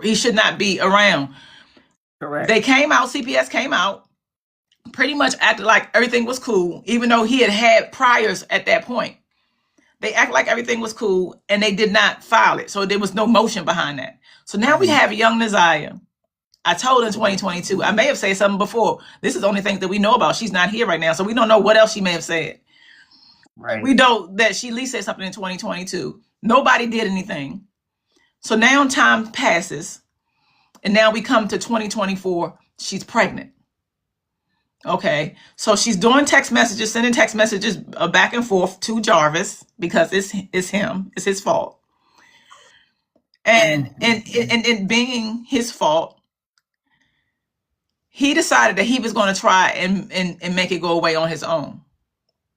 He should not be around. Correct. They came out, CPS came out, pretty much acted like everything was cool, even though he had priors at that point. They act like everything was cool, and they did not file it. So there was no motion behind that. So now we have young Naziah. I told in 2022, I may have said something before. This is the only thing that we know about. She's not here right now, so we don't know what else she may have said. Right. We know that she at least said something in 2022. Nobody did anything. So now time passes, and now we come to 2024. She's pregnant. Okay, so she's doing text messages, sending text messages back and forth to Jarvis, because it's him, it's his fault. And it being his fault, he decided that he was going to try and make it go away on his own.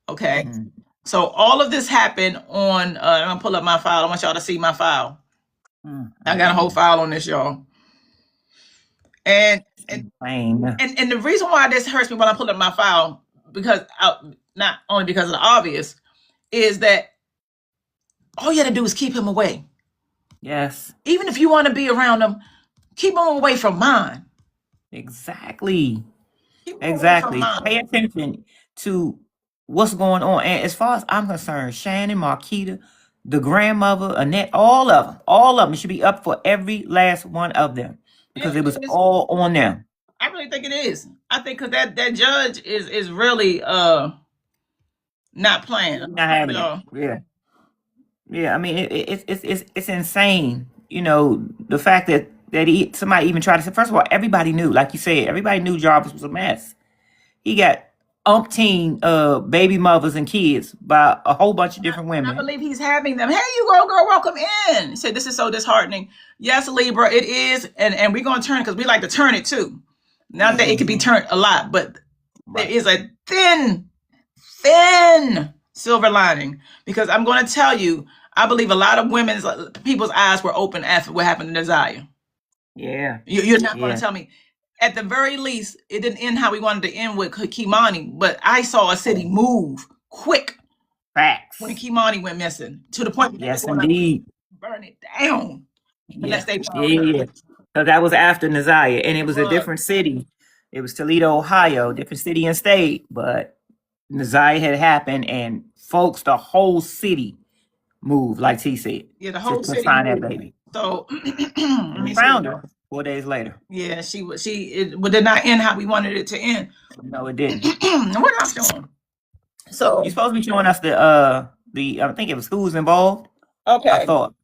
Okay, so all of this happened on. I'm gonna pull up my file. I want y'all to see my file. I got a whole file on this, y'all. And the reason why this hurts me when I pull up my file, because not only because of the obvious, is that all you had to do is keep him away. Yes. Even if you want to be around him, keep him away from mine. Exactly. Exactly. Pay attention to what's going on. And as far as I'm concerned, Shannon, Marquita, the grandmother, Annette, all of them should be up for every last one of them, because it was all on them. I really think it is. I think because that judge is really not playing. Not having it. Yeah. Yeah. I mean, it's insane. You know, the fact that somebody even tried to say, first of all, everybody knew, like you said, everybody knew Jarvis was a mess. He got umpteen baby mothers and kids by a whole bunch of different women. I believe he's having them. Hey, you girl, welcome in. He said, this is so disheartening. Yes, Libra, it is. And we're going to turn, because we like to turn it too. Not that it could be turned a lot, but there is a thin silver lining. Because I'm going to tell you, I believe a lot of people's eyes were open after what happened to Naziah. Yeah. You're not going to tell me. At the very least, it didn't end how we wanted to end with Kimani, but I saw a city move quick. Facts. When Kimani went missing, to the point where yes, indeed, burn it down. Unless they because that was after Naziah, and it was a different city. It was Toledo, Ohio, different city and state, but Naziah had happened, and folks, the whole city moved, like T said. Yeah, the whole city find that baby. So we found her 4 days later. Yeah, it did not end how we wanted it to end. No, it didn't. What else doing? So you're supposed to be showing us the I think it was who's involved. Okay. I thought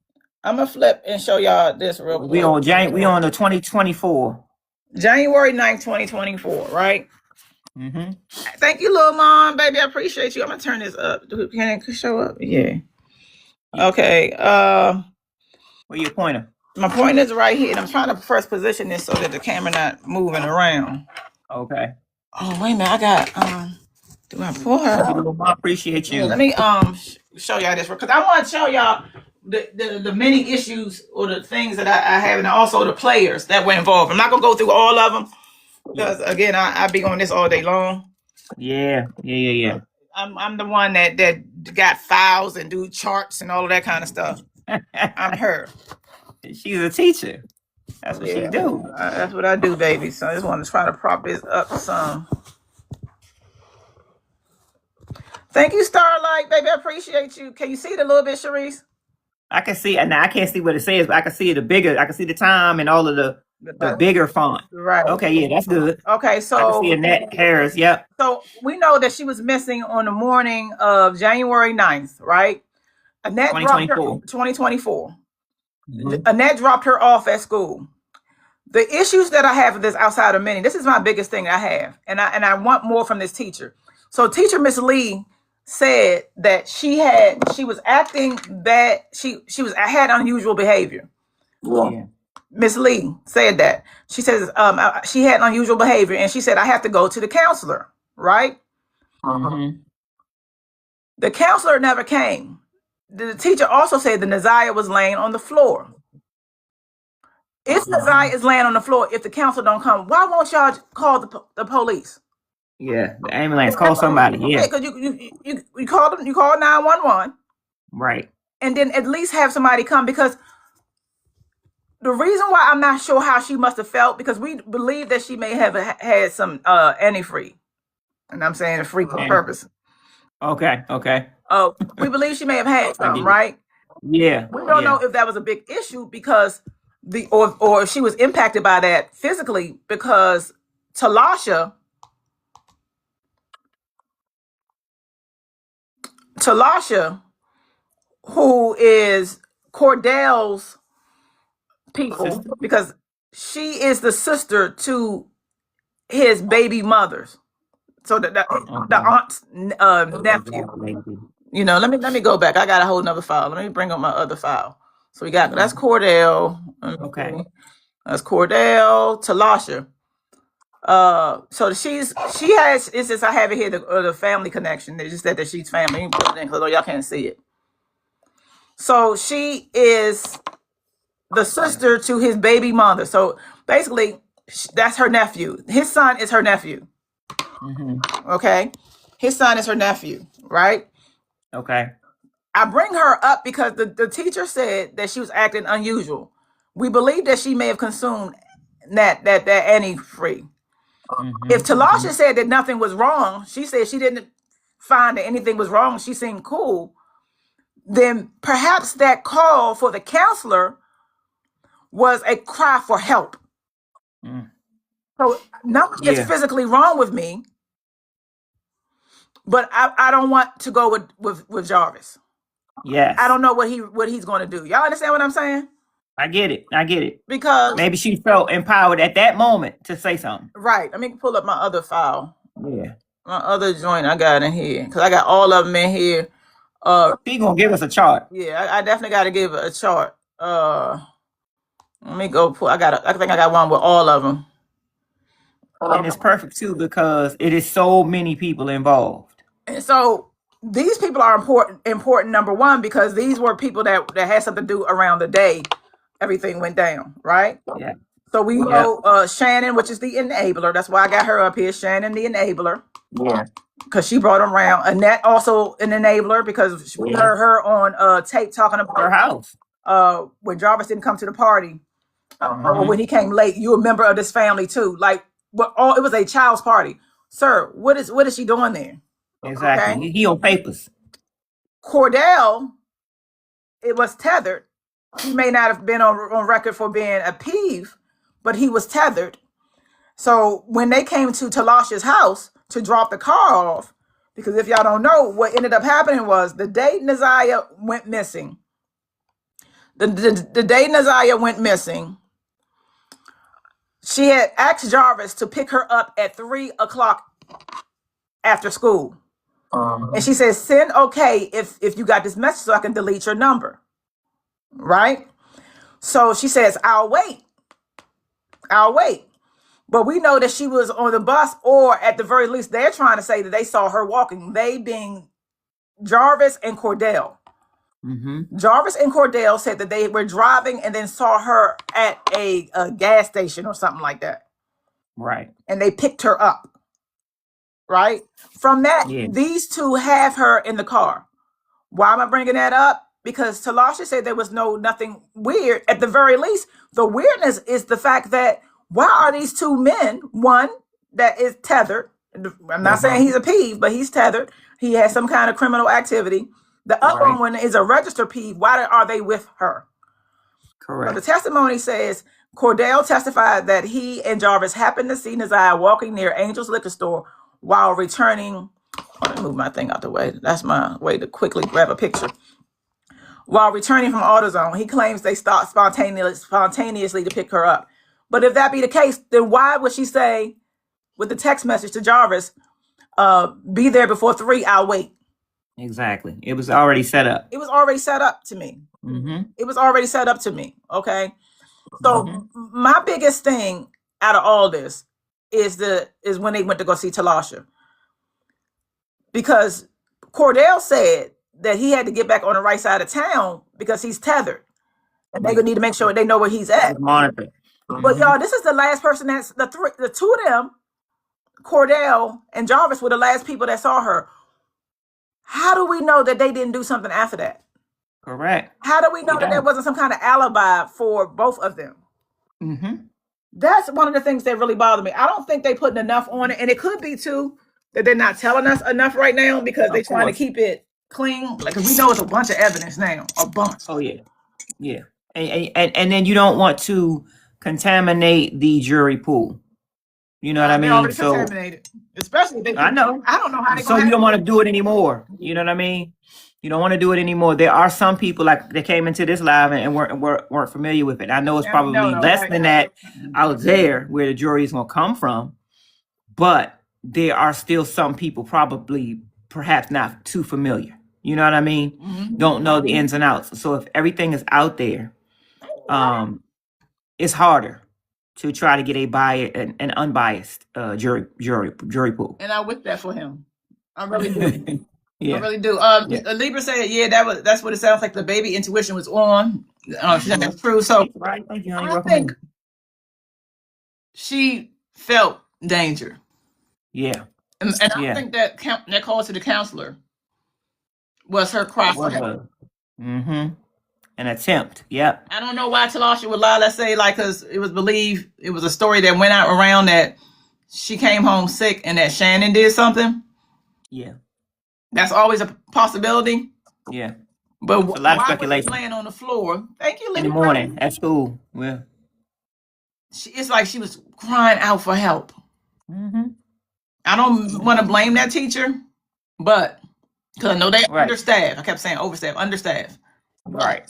I'm gonna flip and show y'all this real quick. We on the 2024. January 9th, 2024, right? Mm-hmm. Thank you, little mom, baby. I appreciate you. I'm gonna turn this up. Can it show up? Yeah. Okay. Where your pointer? My pointer is right here, and I'm trying to first position this so that the camera not moving around. Okay. Oh, wait a minute. I got do I pull her? I appreciate you. Let me show y'all this, because I want to show y'all the many issues or the things that I have, and also the players that were involved. I'm not gonna go through all of them, because again, I be on this all day long. Yeah. I'm the one that got files and do charts and all of that kind of stuff. I'm her. She's a teacher. That's what she do. That's what I do, baby. So I just want to try to prop this up some. Thank you, Starlight, baby. I appreciate you. Can you see it a little bit, Sharice? I can see, and I can't see what it says, but I can see the bigger. I can see the time and all of the bigger font. Right. Okay, yeah, that's good. Okay, so I can see Annette Harris. Yep. So we know that she was missing on the morning of January 9th, right? Annette 2024. Mm-hmm. Annette dropped her off at school. The issues that I have with this outside of many, this is my biggest thing I have, and I want more from this teacher. So teacher Miss Lee said that she was acting bad. She had unusual behavior. Yeah. Miss Lee said that. She says she had unusual behavior, and she said I have to go to the counselor, right? Mm-hmm. The counselor never came. The teacher also said that Naziah was laying on the floor. If Naziah is laying on the floor, if the counselor don't come, why won't y'all call the police? Yeah, the ambulance. Call somebody. Yeah, Yeah, because you call them, you call 911, right. and then at least have somebody come, because the reason why I'm not sure how she must have felt, because we believe that she may have had some antifreeze, and I'm saying free for purpose. Okay. We believe she may have had some, it. right? Yeah. We don't yeah. know if that was a big issue because or if she was impacted by that physically, because Talasha, who is Cordell's people, Sister. because she is the sister to his baby mothers. So the aunt's nephew. You know, let me go back. I got a whole nother file. Let me bring up my other file. So we got that's Cordell. Okay. That's Cordell, Talasha. So she has, it's just, I have it here, the family connection. They just said that she's family, because y'all can't see it. So she is the sister to his baby mother. So basically, that's her nephew. His son is her nephew. Okay, his son is her nephew, right? Okay. I bring her up because the teacher said that she was acting unusual. We believe that she may have consumed that antifreeze. If Talasha said that nothing was wrong, she said she didn't find that anything was wrong, she seemed cool, then perhaps that call for the counselor was a cry for help. So nothing is physically wrong with me, but I don't want to go with Jarvis. Yes. I don't know what he's going to do. Y'all understand what I'm saying? I get it. Because maybe she felt empowered at that moment to say something. Right. Let me pull up my other file. Yeah. My other joint I got in here, because I got all of them in here. She gonna give us a chart. Yeah, I definitely got to give a chart. Let me go pull. I think I got one with all of them. And it's perfect too because it is so many people involved. And so these people are important, number one, because these were people that had something to do around the day everything went down, right? Yeah. So we know Shannon, which is the enabler. That's why I got her up here. Shannon, the enabler. Yeah. Because she brought him around. Annette, also an enabler, because we heard her on tape talking about her house. When Jarvis didn't come to the party, or when he came late. You a member of this family too. Like, it was a child's party. Sir, what is she doing there? Exactly. Okay? He on papers. Cordell, it was tethered. He may not have been on record for being a peeve, but he was tethered. So when they came to Talasha's house to drop the car off, because if y'all don't know, what ended up happening was the day Naziah went missing. The day Naziah went missing, she had asked Jarvis to pick her up at 3:00 after school. And she said, send okay if you got this message so I can delete your number. Right? So she says, I'll wait. But we know that she was on the bus, or at the very least, they're trying to say that they saw her walking. They being Jarvis and Cordell. Jarvis and Cordell said that they were driving and then saw her at a gas station or something like that. Right. And they picked her up. Right? From that, these two have her in the car. Why am I bringing that up? Because Talasha said there was nothing weird. At the very least, the weirdness is the fact that why are these two men, one that is tethered, I'm not saying he's a peeve, but he's tethered. He has some kind of criminal activity. The other one is a registered peeve. Why are they with her? Correct. So the testimony says Cordell testified that he and Jarvis happened to see Naziah walking near Angel's liquor store while returning. Let me move my thing out the way. That's my way to quickly grab a picture. While returning from AutoZone, he claims they stopped spontaneously to pick her up. But if that be the case, then why would she say with the text message to Jarvis, be there before 3, I'll wait? Exactly. It was already set up. It was already set up to me. It was already set up to me. Okay. So my biggest thing out of all this is when they went to go see Talasha. Because Cordell said that he had to get back on the right side of town because he's tethered. And they need to make sure they know where he's at. Monitor. But y'all, this is the last person that's the two of them Cordell and Jarvis were the last people that saw her. How do we know that they didn't do something after that? Correct. How do we know that there wasn't some kind of alibi for both of them? Mm-hmm. That's one of the things that really bother me. I don't think they putting enough on it, and it could be too that they're not telling us enough right now because they're trying to keep it clean. Like, cause we know it's a bunch of evidence now, a bunch. Oh yeah, yeah, and then you don't want to contaminate the jury pool. You know what I They're mean? already So contaminated, especially if they. I know. I don't know how they. So you don't want to do it anymore. You know what I mean? You don't want to do it anymore. There are some people like that came into this live and weren't familiar with it. I know it's probably less than that out there where the jury is going to come from, but there are still some people probably perhaps not too familiar. You know what I mean? Mm-hmm. Don't know the ins and outs. So if everything is out there, it's harder to try to get an unbiased jury pool. And I wish that for him. I really do. Yeah. I really do. Libra said, "Yeah, that's what it sounds like. The baby intuition was on. She said that's true. So Right. Thank you, honey. I think she felt danger. Yeah. And I think that call to the counselor was her cry for help. Mm-hmm. An attempt. Yep. I don't know why Talasha would lie. Let's say like because it was believed it was a story that went out around that she came home sick and that Shannon did something. Yeah. That's always a possibility. Yeah. But a lot of speculation. Was she laying on the floor? Thank you, Libra. In the morning at school. Yeah. It's like she was crying out for help. Mm-hmm. I don't want to blame that teacher, but because I know they understaffed. I kept saying overstaffed, understaffed. Right.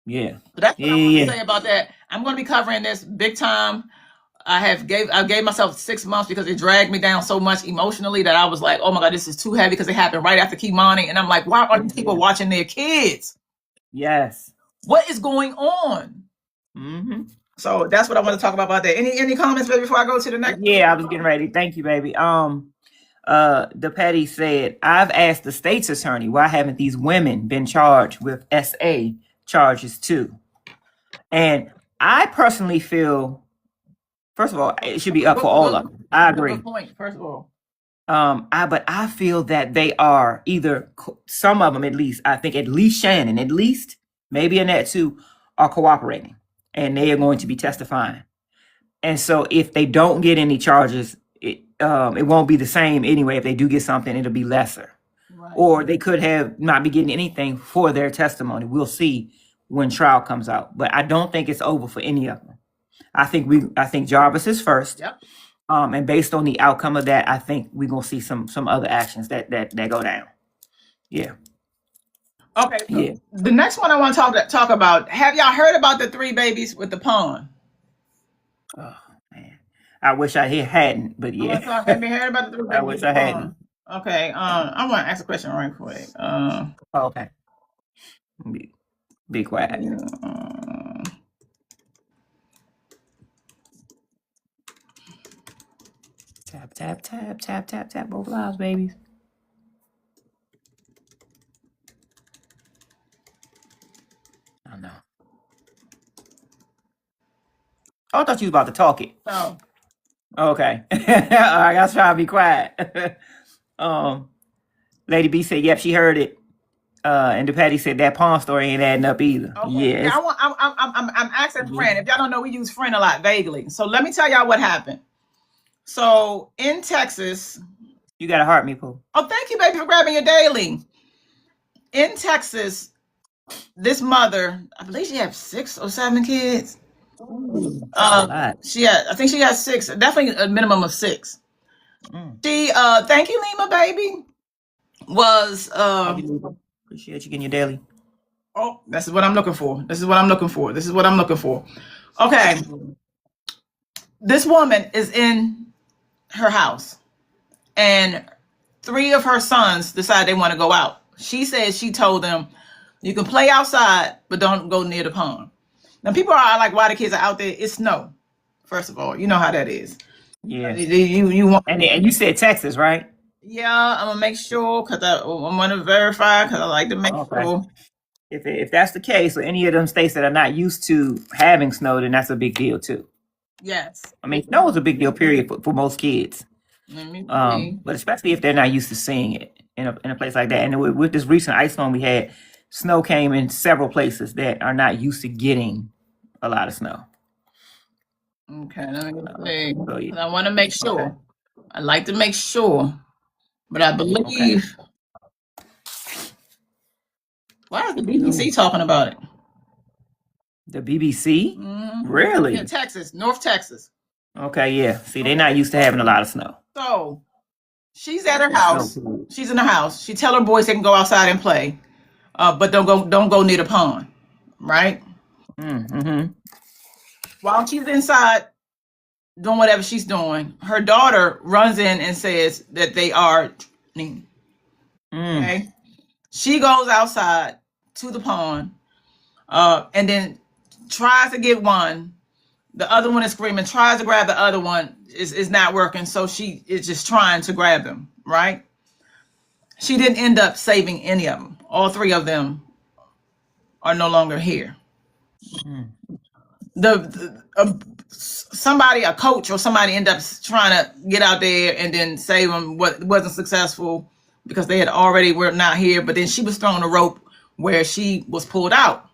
Yeah. So that's what I want to say about that. I'm going to be covering this big time. I gave myself 6 months because it dragged me down so much emotionally that I was like, oh my God, this is too heavy because it happened right after Kimani. And I'm like, why are these people watching their kids? Yes. What is going on? Mm-hmm. So that's what I want to talk about that. Any comments, baby, before I go to the next? Yeah, I was getting ready. Thank you, baby. The Petty said, I've asked the state's attorney, why haven't these women been charged with SA charges too? And I personally feel, first of all, it should be up for all of them. I agree. Good point, first of all. But I feel that they are either, some of them at least, I think at least Shannon, at least, maybe Annette too, are cooperating. And they are going to be testifying. And so if they don't get any charges, it won't be the same anyway. If they do get something, it'll be lesser. Right. Or they could have not be getting anything for their testimony. We'll see when trial comes out. But I don't think it's over for any of them. I think Jarvis is first. Yep. And based on the outcome of that, I think we're gonna see some other actions that go down. Yeah. Okay. Yeah. The next one I want to talk about. Have y'all heard about the 3 babies with the pawn? Oh man, I wish I hadn't, but yeah. Have you heard about the 3 babies? I wish I hadn't. Okay. I want to ask a question right quick. Okay. Be quiet. Tap both lives, babies. I know. Oh, I thought you was about to talk it. Oh. Okay. All right, I was trying to be quiet. Lady B said, yep, she heard it. And the Patty said that pawn story ain't adding up either. Okay. Yes. I'm asking friend. If y'all don't know, we use friend a lot vaguely. So let me tell y'all what happened. So in Texas, you got a heart, me, Pooh. Oh, thank you, baby, for grabbing your daily. In Texas, this mother, I believe she had 6 or 7 kids. I think she had 6, definitely a minimum of 6. She, thank you, Lima, baby, was appreciate you getting your daily. Oh, this is what I'm looking for. Okay. This woman is in her house and 3 of her sons decide they want to go out. She says she told them, you can play outside, but don't go near the pond. Now, people are like, why the kids are out there? It's snow. First of all, you know how that is. Yeah. You want, and you said Texas, right? Yeah, I'm going to make sure because I'm going to verify because I like to make sure. If that's the case, or any of them states that are not used to having snow, then that's a big deal too. Yes. I mean, snow is a big deal, period, for most kids. Let me see. But especially if they're not used to seeing it in a place like that. And with this recent ice storm we had, snow came in several places that are not used to getting a lot of snow. Okay, let me see. So, yeah. 'Cause I want to make sure. Okay. I like to make sure, but I believe. Why is the BBC talking about it? The BBC? Mhm. Really? Yeah, Texas, North Texas. Okay, yeah. See, they're not used to having a lot of snow. So she's at her house. Snow. She's in the house. She tell her boys they can go outside and play, but don't go near the pond, right? Mm-hmm. While she's inside doing whatever she's doing, her daughter runs in and says that they are. Okay, she goes outside to the pond, and then tries to get one. The other one is screaming, tries to grab the other one, is not working. So she is just trying to grab them, right? She didn't end up saving any of them. All three of them are no longer here. Somebody, a coach or somebody, ended up trying to get out there and then save them. What wasn't successful because they were not here. But then she was throwing a rope where she was pulled out.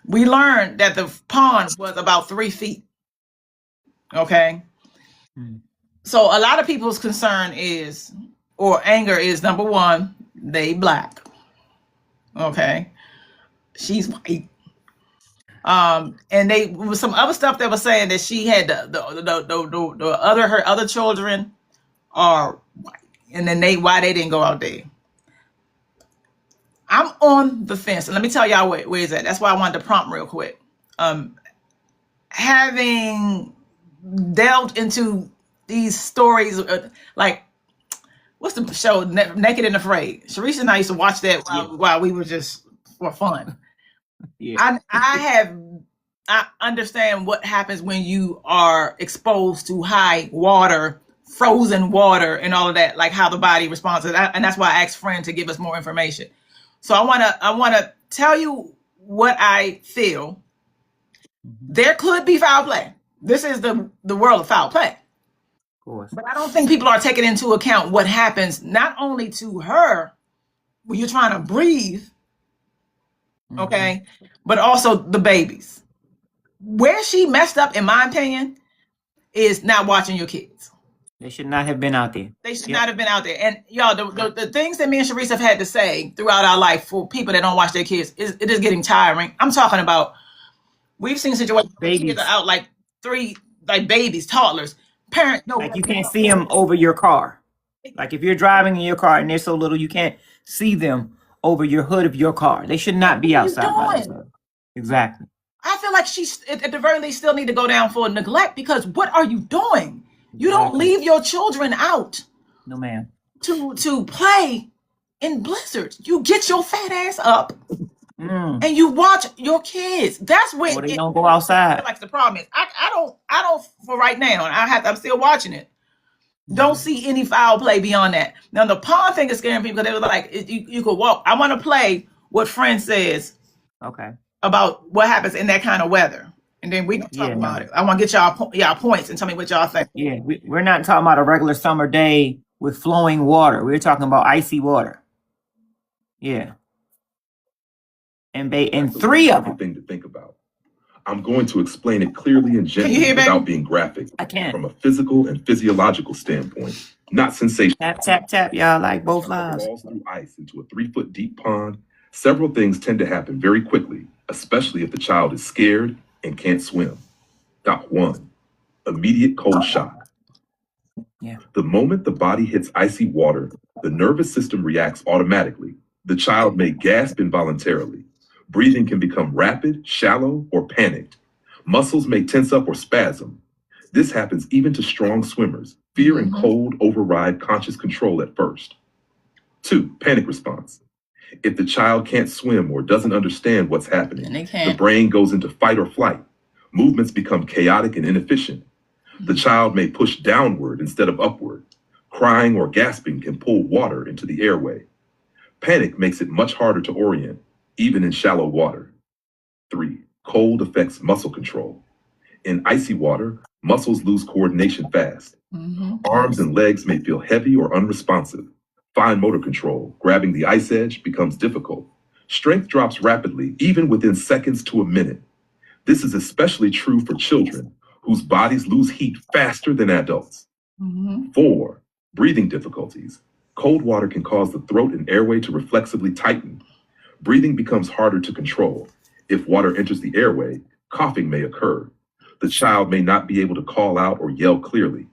We learned that the pond was about 3 feet. Okay. So a lot of people's concern is, or anger is, number one, they Black. Okay. She's white. And they was some other stuff that was saying that she had her other children are white, and then why they didn't go out there. I'm on the fence, and let me tell y'all where is that. That's why I wanted to prompt real quick. Having delved into these stories, like what's the show, Naked and Afraid? Sharice and I used to watch that while we were just for fun. Yeah. I understand what happens when you are exposed to high water, frozen water, and all of that, like how the body responds to that. And that's why I asked Friend to give us more information. So I wanna tell you what I feel. There could be foul play. This is the world of foul play. Of course. But I don't think people are taking into account what happens not only to her when you're trying to breathe, okay, but also the babies. Where she messed up, in my opinion, is not watching your kids. They should not have been out there. They should not have been out there. And y'all, the things that me and Sharice have had to say throughout our life for people that don't watch their kids, it is getting tiring. I'm talking about, we've seen situations where kids are out like babies, toddlers. Parents, no. Like you can't see them over your car. Like if you're driving in your car and they're so little, you can't see them over your hood of your car. They should not be outside by themselves. Exactly. I feel like she's at the very least still need to go down for neglect, because what are you doing? You don't leave your children out. No, ma'am. To play in blizzards. You get your fat ass up and you watch your kids. That's when they don't go outside. Like the problem is, I don't for right now. I'm still watching it. Don't see any foul play beyond that. Now the pond thing is scaring people because they were like, you could walk. I want to play what Friend says. Okay. About what happens in that kind of weather, and then we can talk about it. I want to get y'all points and tell me what y'all think. Yeah, we're not talking about a regular summer day with flowing water. We're talking about icy water. Yeah, and 3 of them. Thing to think about. I'm going to explain it clearly and gently without being graphic. I can. From a physical and physiological standpoint, not sensational. Tap tap tap, y'all, like both lives. Falls through ice into a 3-foot deep pond. Several things tend to happen very quickly, especially if the child is scared and can't swim. 1, immediate cold shock. Yeah. The moment the body hits icy water, the nervous system reacts automatically. The child may gasp involuntarily. Breathing can become rapid, shallow, or panicked. Muscles may tense up or spasm. This happens even to strong swimmers. Fear and cold override conscious control at first. 2, panic response. If the child can't swim or doesn't understand what's happening, the brain goes into fight or flight. Movements become chaotic and inefficient. The child may push downward instead of upward. Crying or gasping can pull water into the airway. Panic makes it much harder to orient, even in shallow water. 3, cold affects muscle control. In icy water, Muscles lose coordination fast. Arms and legs may feel heavy or unresponsive. Fine motor control, grabbing the ice edge, becomes difficult. Strength drops rapidly, even within seconds to a minute. This is especially true for children, whose bodies lose heat faster than adults. 4. Breathing difficulties. Cold water can cause the throat and airway to reflexively tighten. Breathing becomes harder to control. If water enters the airway, coughing may occur. The child may not be able to call out or yell clearly.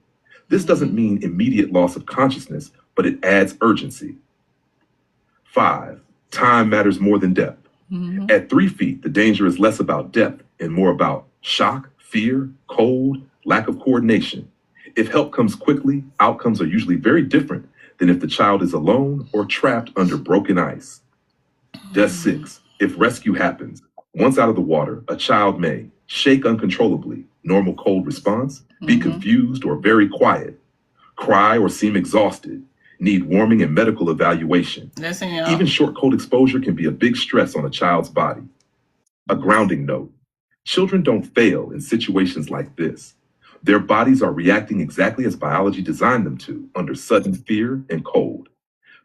This doesn't mean immediate loss of consciousness, but it adds urgency. 5. Time matters more than depth. At 3 feet, the danger is less about depth and more about shock, fear, cold, lack of coordination. If help comes quickly, outcomes are usually very different than if the child is alone or trapped under broken ice. Death 6. If rescue happens, once out of the water, a child may shake uncontrollably, normal cold response, be confused or very quiet, cry or seem exhausted, need warming and medical evaluation. Listen, y'all. Even short cold exposure can be a big stress on a child's body. A grounding note. Children don't fail in situations like this. Their bodies are reacting exactly as biology designed them to, under sudden fear and cold.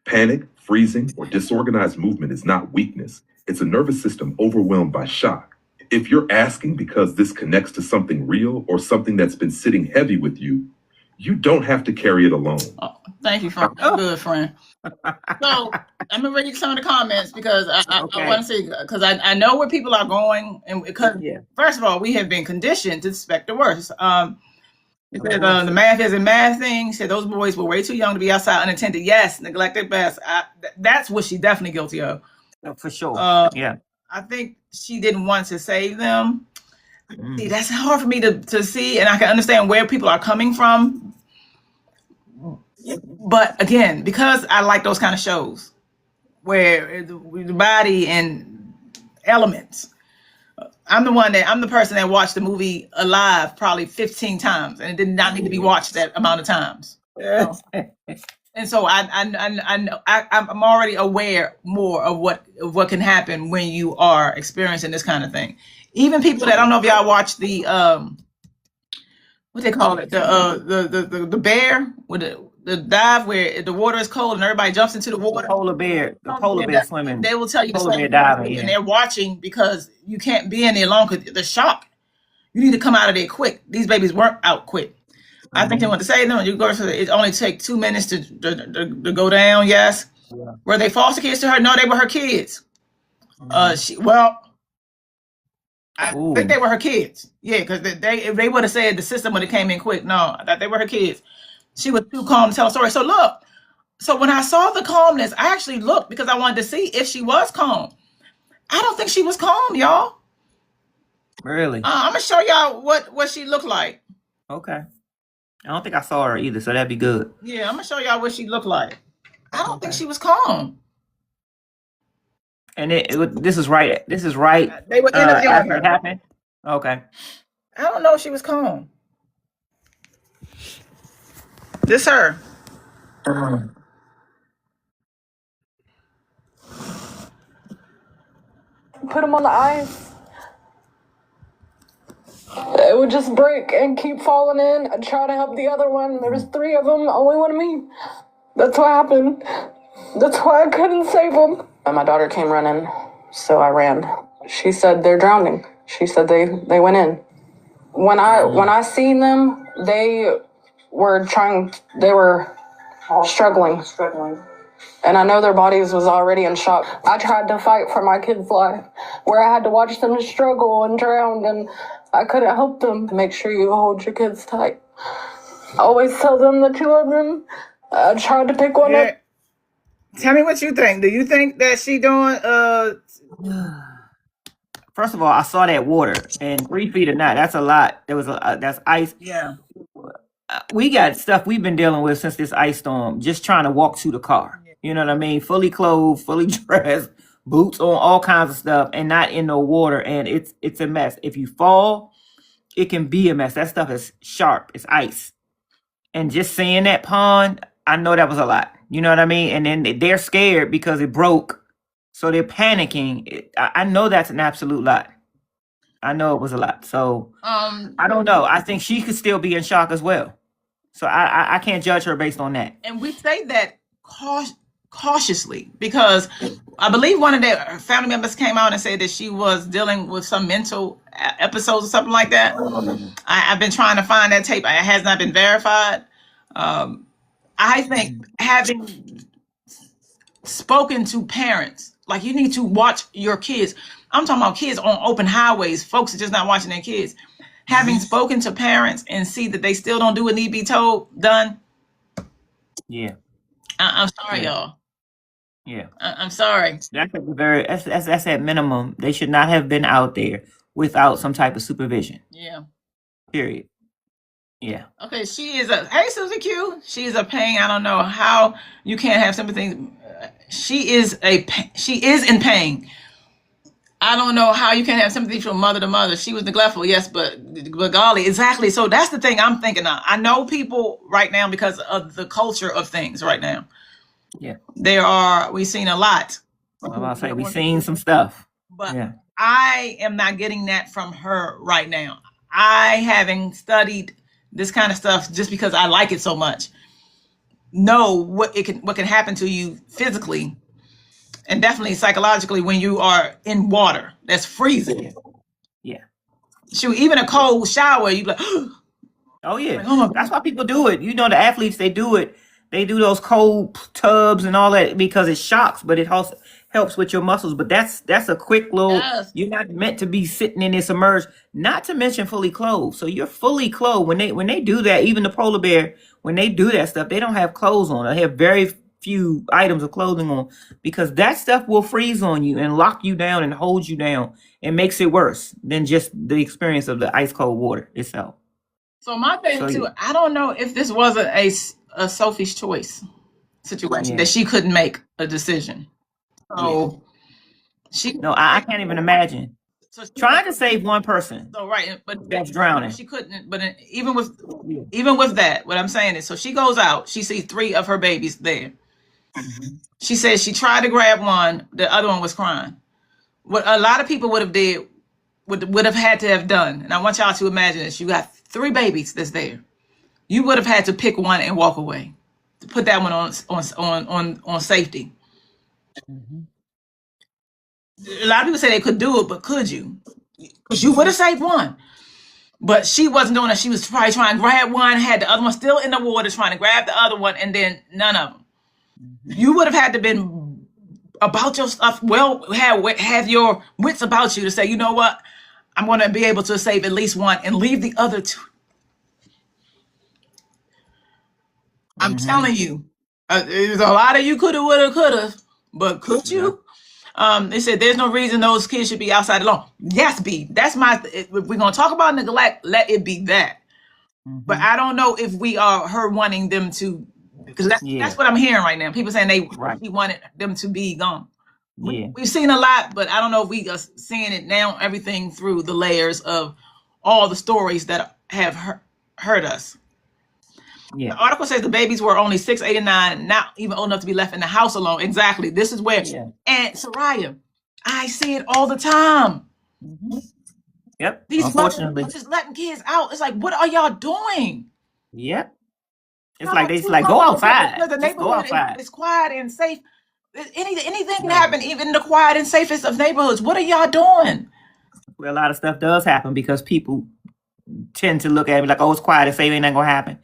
Panic, freezing, or disorganized movement is not weakness. It's a nervous system overwhelmed by shock. If you're asking because this connects to something real or something that's been sitting heavy with you, you don't have to carry it alone. Oh, thank you, friend. Good, friend. So I'm gonna read some of the comments because I want to see, because I know where people are going, and because first of all, we have been conditioned to expect the worst. It said the math isn't math thing. Said those boys were way too young to be outside unattended. Yes, neglected best. That's what she's definitely guilty of. For sure. I think she didn't want to save them. See, that's hard for me to see, and I can understand where people are coming from. But again, because I like those kind of shows where the body and elements, I'm the person that watched the movie Alive probably 15 times, and it did not need to be watched that amount of times. And so I'm already aware more of what can happen when you are experiencing this kind of thing. Even people that, I don't know if y'all watch the what they call it, the bear with the dive where the water is cold and everybody jumps into the water. The polar bear swimming. They will tell you the Polar same bear diving, thing, yeah. and they're watching because you can't be in there long because the shock. You need to come out of there quick. These babies weren't out quick. I think they want to say no. You go to it only take 2 minutes to go down. Yes. Yeah. Were they foster kids to her? No, they were her kids. I think they were her kids. Yeah, because if they would have said the system would have came in quick. No, I thought they were her kids. She was too calm to tell a story. So look, when I saw the calmness, I actually looked because I wanted to see if she was calm. I don't think she was calm, y'all. Really? I'm gonna show y'all what she looked like. Okay. I don't think I saw her either, so that'd be good. Yeah, I'm gonna show y'all what she looked like. I don't think she was calm. And this is right. This is right. They were interviewing after her. it happened. Okay. I don't know if she was calm. This her. Put them on the ice. It would just break and keep falling in. I'd try to help the other one. There was 3 of them, only one of me. That's what happened. That's why I couldn't save them. And my daughter came running, so I ran. She said they're drowning. She said they went in. When I seen them, they were struggling. And I know their bodies was already in shock. I tried to fight for my kid's life, where I had to watch them struggle and drown, and I couldn't help them. Make sure you hold your kids tight. Always tell them that you love them. I tried to pick one up. Tell me what you think. Do you think that she doing First of all, I saw that water, and 3 feet or not, that's a lot. That's ice. Yeah. We got stuff we've been dealing with since this ice storm, just trying to walk to the car. You know what I mean? Fully clothed, fully dressed, boots on, all kinds of stuff, and not in no water. And it's a mess. If you fall, it can be a mess. That stuff is sharp. It's ice. And just seeing that pond, I know that was a lot. You know what I mean? And then they're scared because it broke. So they're panicking. I know that's an absolute lot. I know it was a lot. So Um, I don't know. I think she could still be in shock as well. So I can't judge her based on that. and we say that cautiously because I believe one of their family members came out and said that she was dealing with some mental episodes or something like that. I've been trying to find that tape. It has not been verified. I think having spoken to parents, like you need to watch your kids. I'm talking about kids on open highways. Folks are just not watching their kids. Having spoken to parents and see that they still don't do what need to be done. Yeah. I'm sorry, Yeah. y'all. Yeah. I'm sorry. That's at minimum. They should not have been out there without some type of supervision. Yeah. Period. Yeah. Okay, she is a hey Susie Q. She is a pain. I don't know how you can't have sympathy. She is in pain. I don't know how you can't have sympathy from mother to mother. She was neglectful, yes, but golly, exactly. So that's the thing I'm thinking of. I know people right now because of the culture of things right now. Yeah. We've seen a lot. I'll say we've seen some stuff. But yeah. I am not getting that from her right now. I haven't studied this kind of stuff just because I like it so much. Know what can happen to you physically and definitely psychologically when you are in water that's freezing. Yeah. Shoot, even a cold shower, you like, oh yeah. Like, oh, that's why people do it. You know, the athletes, they do it. They do those cold tubs and all that because it shocks, but it also helps with your muscles. But that's a quick little. Yes. You're not meant to be sitting in this submerged. Not to mention fully clothed. So you're fully clothed when they do that. Even the polar bear, when they do that stuff, they don't have clothes on. They have very few items of clothing on because that stuff will freeze on you and lock you down and hold you down and makes it worse than just the experience of the ice cold water itself. So my thing too, yeah. I don't know if this wasn't a Sophie's choice situation that she couldn't make a decision. So no, I can't even imagine. So trying to save one person. So right, but that's drowning. She couldn't. But even with that, what I'm saying is, so she goes out. She sees 3 of her babies there. Mm-hmm. She says she tried to grab one. The other one was crying. What a lot of people would have had to have done, and I want y'all to imagine this: you got 3 babies that's there. You would have had to pick one and walk away, to put that one on safety. Mm-hmm. A lot of people say they could do it, but could you? Because you would have saved one. But she wasn't doing it. She was probably trying to grab one, had the other one still in the water, trying to grab the other one, and then none of them. Mm-hmm. You would have had to been about your stuff. Well, have your wits about you to say, you know what? I'm going to be able to save at least one and leave the other 2. I'm telling you, there's a lot of you coulda, woulda, coulda, but could you? They said there's no reason those kids should be outside alone. Yes, B. That's if we're gonna talk about neglect, let it be that. Mm-hmm. But I don't know if we are her wanting them to, because that's what I'm hearing right now. People saying he wanted them to be gone. We've seen a lot, but I don't know if we are seeing it now. Everything through the layers of all the stories that have hurt us. Yeah. The article says the babies were only 6, 8, and 9, not even old enough to be left in the house alone. Exactly. This is where, and Soraya, I see it all the time. Mm-hmm. Yep. These unfortunately, mothers are just letting kids out. It's like, what are y'all doing? Yep. It's like they like go outside. Because the neighborhood is quiet and safe. Anything can happen, even in the quiet and safest of neighborhoods. What are y'all doing? Well, a lot of stuff does happen because people tend to look at it like, oh, it's quiet and safe, ain't nothing gonna happen.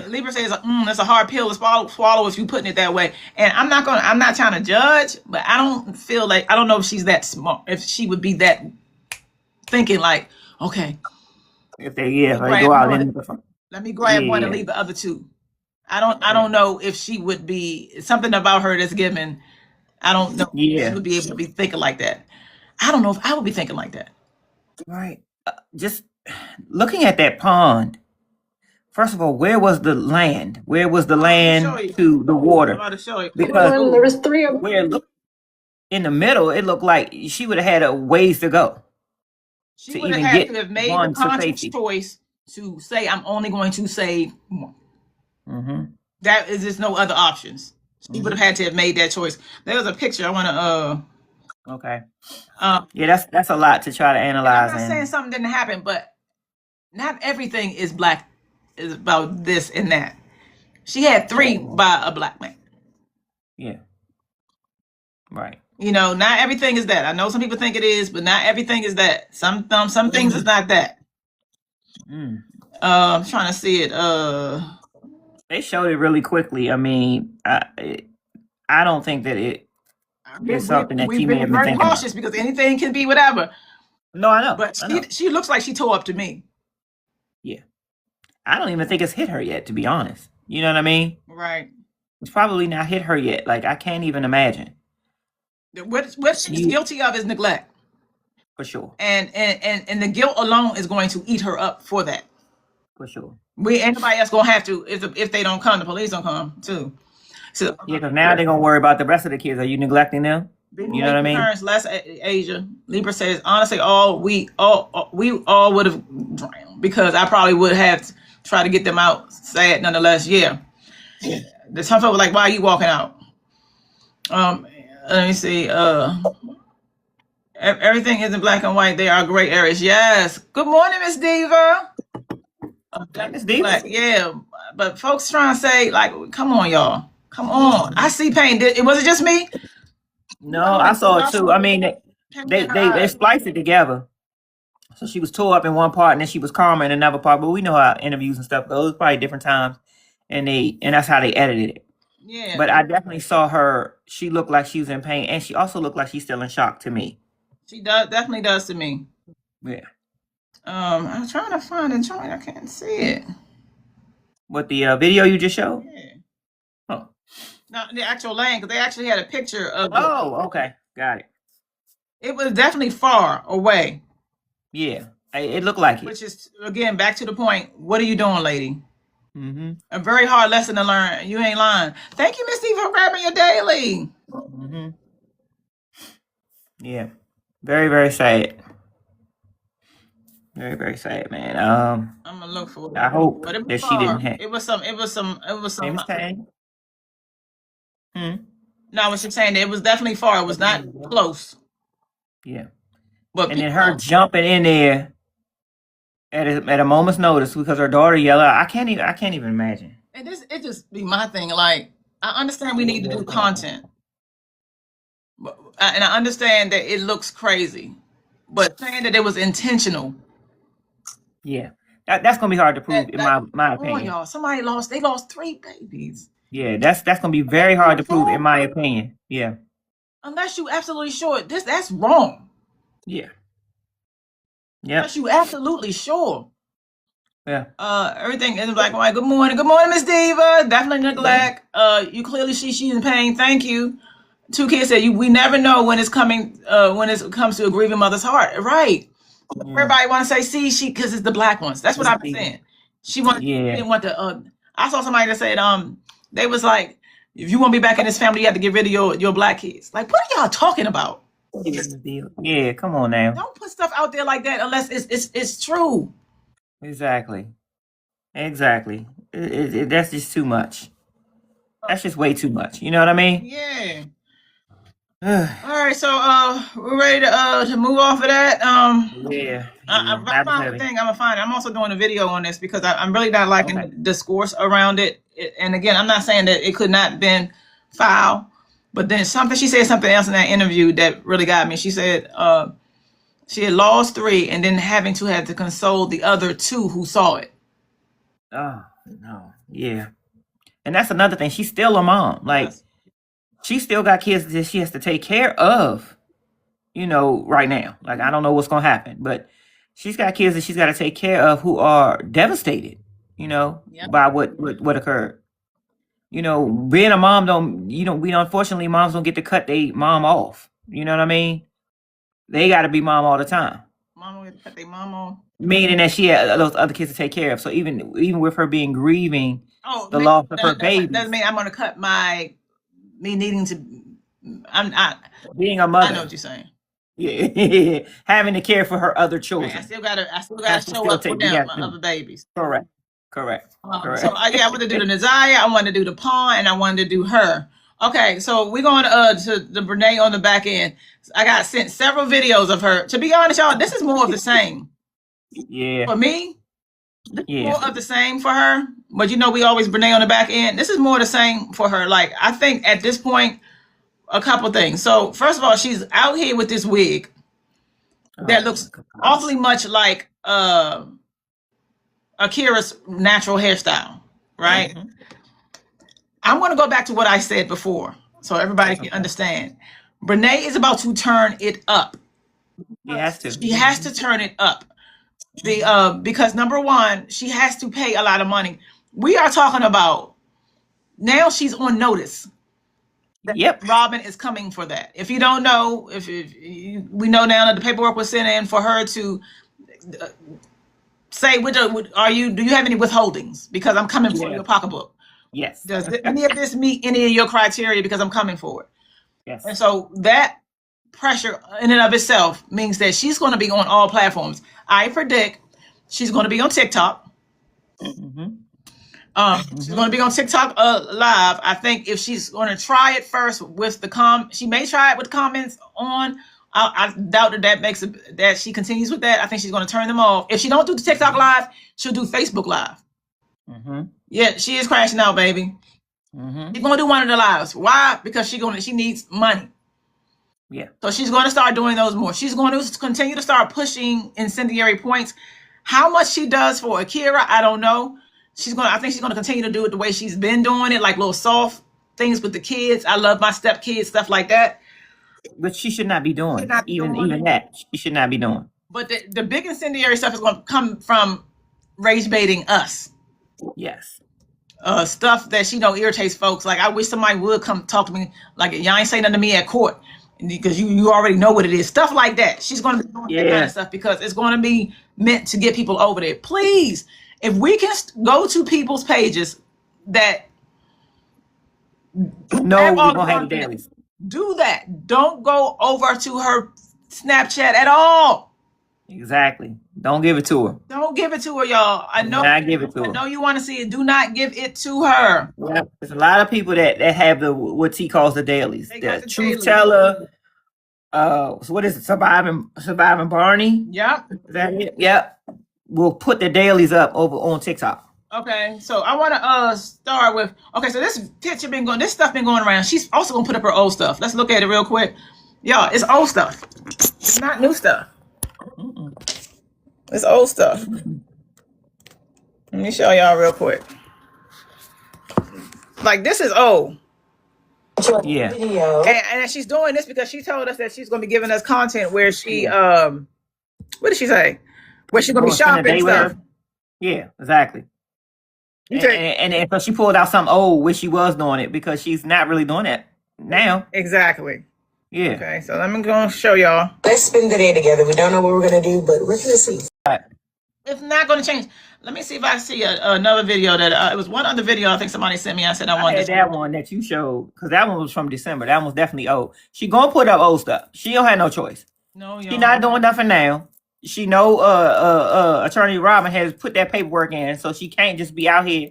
Libra says, that's a hard pill to swallow if you putting it that way. And I'm not trying to judge, but I don't know if she's that smart, if she would be that thinking like, okay. If they go out and let me grab one and leave the other 2. I don't know if she would be, something about her that's given. I don't know if she would be able to be thinking like that. I don't know if I would be thinking like that. Right. Just looking at that pond. First of all, where was the land? Where was the land to the water? Because there was 3 of them. Where it looked in the middle, it looked like she would have had a ways to go. She would have had to have made a conscious choice to say, I'm only going to save one. Mm-hmm. That is just no other options. She would have had to have made that choice. There was a picture I want to Okay. Um, Yeah, that's a lot to try to and I'm analyze. not saying something didn't happen, but not everything is black is about this and that. She had 3 by a black man. Yeah. Right. You know, not everything is that. I know some people think it is, but not everything is that. Some things is not that. I'm trying to see it. They showed it really quickly. I mean, I don't think that it is something that We've she may been have been very thinking cautious about. because anything can be whatever. No, I know. But I know. she looks like she tore up to me. Yeah. I don't even think it's hit her yet, to be honest. You know what I mean? Right. It's probably not hit her yet. Like, I can't even imagine. What she's guilty of is neglect. For sure. And the guilt alone is going to eat her up for that. For sure. Anybody else gonna have to if they don't come, the police don't come too. So Yeah, because now they're gonna worry about the rest of the kids. Are you neglecting them? You know what I mean? Parents, less Asia. Libra says honestly, we all would have drowned because I probably would have tried to get them out. Sad nonetheless. Yeah. There's some people like, why are you walking out? Let me see. Everything isn't black and white. They are gray areas. Yes. Good morning, Miss Diva. Miss Diva. Black, yeah, but folks trying to say like, come on, y'all, come on. I see pain. Was it just me? No, I saw it too. I mean, they spliced it together. So she was tore up in one part, and then she was calmer in another part. But we know how interviews and stuff goes. Probably different times, and that's how they edited it. Yeah. But I definitely saw her. She looked like she was in pain, and she also looked like she's still in shock to me. She definitely does to me. Yeah. I'm trying to find it. I can't see it. What, the video you just showed? Yeah. Oh. No, the actual land, because they actually had a picture of. Oh, okay, got it. It was definitely far away. Yeah, it looked like it. Which is again back to the point. What are you doing, lady? Mm-hmm. A very hard lesson to learn. You ain't lying. Thank you, Miss Steve, for grabbing your daily. Mm-hmm. Yeah, very, very sad. Very, very sad, man. I'm gonna look for it. I hope but it was that far. she didn't have. It was some. Same as Tang. No, I was just saying that it was definitely far. It was not close. Yeah. But and then her jumping in there at a moment's notice because her daughter yelled out. I can't even imagine. And it just be my thing. Like, I understand we need to do content, and I understand that it looks crazy, but saying that it was intentional. Yeah, that's gonna be hard to prove in my opinion. Y'all, they lost 3 babies. Yeah, that's gonna be very hard to prove in my opinion. Yeah. Unless you absolutely sure that's wrong. Yeah. Yeah. Unless you absolutely sure. Yeah. Everything in black and white. Good morning, Miss Diva. Definitely neglect. You clearly see she's in pain. Thank you. 2 kids said we never know when it's coming. When it comes to a grieving mother's heart. Right. Yeah. Everybody want to say she because it's the black ones. That's what I've been saying. She didn't want the. I saw somebody that said they was like, if you want to be back in this family, you have to get rid of your black kids. Like, what are y'all talking about? Yeah, come on now. Don't put stuff out there like that unless it's true. Exactly. That's just too much. That's just way too much. You know what I mean? Yeah. All right, so we're ready to move off of that. Yeah. I found the thing. I'm gonna find it. I'm also doing a video on this because I'm really not liking the discourse around it. And again, I'm not saying that it could not been foul, but then she said something else in that interview that really got me. She said she had lost 3 and then having to have to console the other 2 who saw it. Oh no, yeah. And that's another thing. She's still a mom. Like. Yes. She still got kids that she has to take care of, right now. Like, I don't know what's going to happen, but she's got kids that she's got to take care of who are devastated, by what occurred. Being a mom unfortunately, moms don't get to cut their mom off. You know what I mean? They got to be mom all the time. Mom don't get to cut their mom off. Meaning that she had those other kids to take care of. So even with her being grieving the loss of her baby. Doesn't mean I'm going to cut me needing to, being a mother. I know what you're saying. Yeah, having to care for her other children. Right. I still gotta show up for them, my other babies. Correct. So I wanted to do the Naziah, I wanted to do the pawn, and I wanted to do her. Okay, so we're going to the Brene on the back end. I got sent several videos of her. To be honest, y'all, this is more of the same. Yeah. For me, Yeah. more of the same for her. But you know, we always Brene on the back end. This is more the same for her. Like, I think at this point, a couple things. So, first of all, she's out here with this wig that looks awfully much like Akira's natural hairstyle, right? Mhm. I'm going to go back to what I said before so everybody can understand. Brene is about to turn it up. She has to. She has to turn it up. Because number one, she has to pay a lot of money. We are talking about now she's on notice. Yep. Robin is coming for that. If you don't know, we know now that the paperwork was sent in for her to say, do you have any withholdings? Because I'm coming for your pocketbook. Yes. Does any of this meet any of your criteria? Because I'm coming for it. Yes. And so that pressure in and of itself means that she's going to be on all platforms. I predict she's going to be on TikTok. Mm-hmm. She's going to be on TikTok live. I think if she's going to try it first with she may try it with comments on. I doubt that she continues with that. I think she's going to turn them off. If she don't do the TikTok live, she'll do Facebook live. Mm-hmm. Yeah, she is crashing out, baby. Mm-hmm. She's going to do one of the lives. Why? Because she needs money. Yeah. So she's going to start doing those more. She's going to continue to start pushing incendiary points. How much she does for Akira, I don't know. I think she's going to continue to do it the way she's been doing it, like little soft things with the kids. I love my stepkids, stuff like that. But she should not be doing even that. She should not be doing. But the big incendiary stuff is going to come from rage baiting us. Yes. Stuff that she irritates folks. Like, I wish somebody would come talk to me. Like, y'all ain't saying nothing to me at court because you already know what it is. Stuff like that. She's going to be doing that kind of stuff because it's going to be meant to get people over there. Please, if we can go to people's pages that no, we don't have the dailies. Do that. Don't go over to her Snapchat at all. Exactly. Don't give it to her. Don't give it to her, y'all. I know. Not give it to her. I know you want to see it. Do not give it to her. Yep. There's a lot of people that have what T calls the dailies. The truth dailies. teller. So what is it? Surviving Barney. Yep. Is that it? Yep. We'll put the dailies up over on TikTok. Okay, so I want to start with. Okay, so this stuff been going around. She's also gonna put up her old stuff. Let's look at it real quick, y'all. It's old stuff. It's not new stuff. It's old stuff. Let me show y'all real quick. Like, this is old. Yeah. And she's doing this because she told us that she's gonna be giving us content where she what did she say? Where she's gonna be shopping stuff. Yeah, exactly. And so she pulled out something old where she was doing it because she's not really doing it now. Exactly. Yeah. Okay, so let me go show y'all. Let's spend the day together. We don't know what we're going to do, but we're going to see. It's not going to change. Let me see if I see another video that it was one other video I think somebody sent me. I said I wanted that one that you showed because that one was from December. That one was definitely old. She gonna put up old stuff. She don't have no choice. No, she not doing nothing now. She know Attorney Robin has put that paperwork in, so she can't just be out here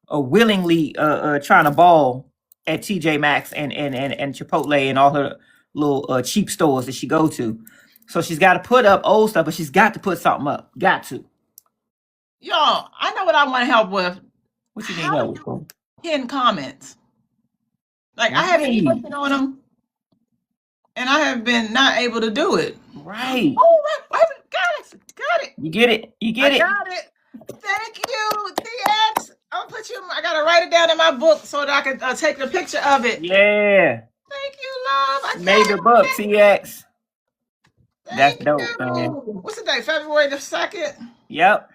willingly trying to ball at TJ Maxx and Chipotle and all her little cheap stores that she go to. So she's got to put up old stuff, but she's got to put something up. Got to. Y'all, I know what I want to help with. What you need help with? Pin comments. Like, I have been clicking on them, and I have been not able to do it. Right. Oh, got it. You get it. I got it. Thank you, TX. I'll put you. I gotta write it down in my book so that I can take a picture of it. Yeah. Thank you, love. I made the book, TX. That's dope, man. What's the date? February the 2nd. Yep.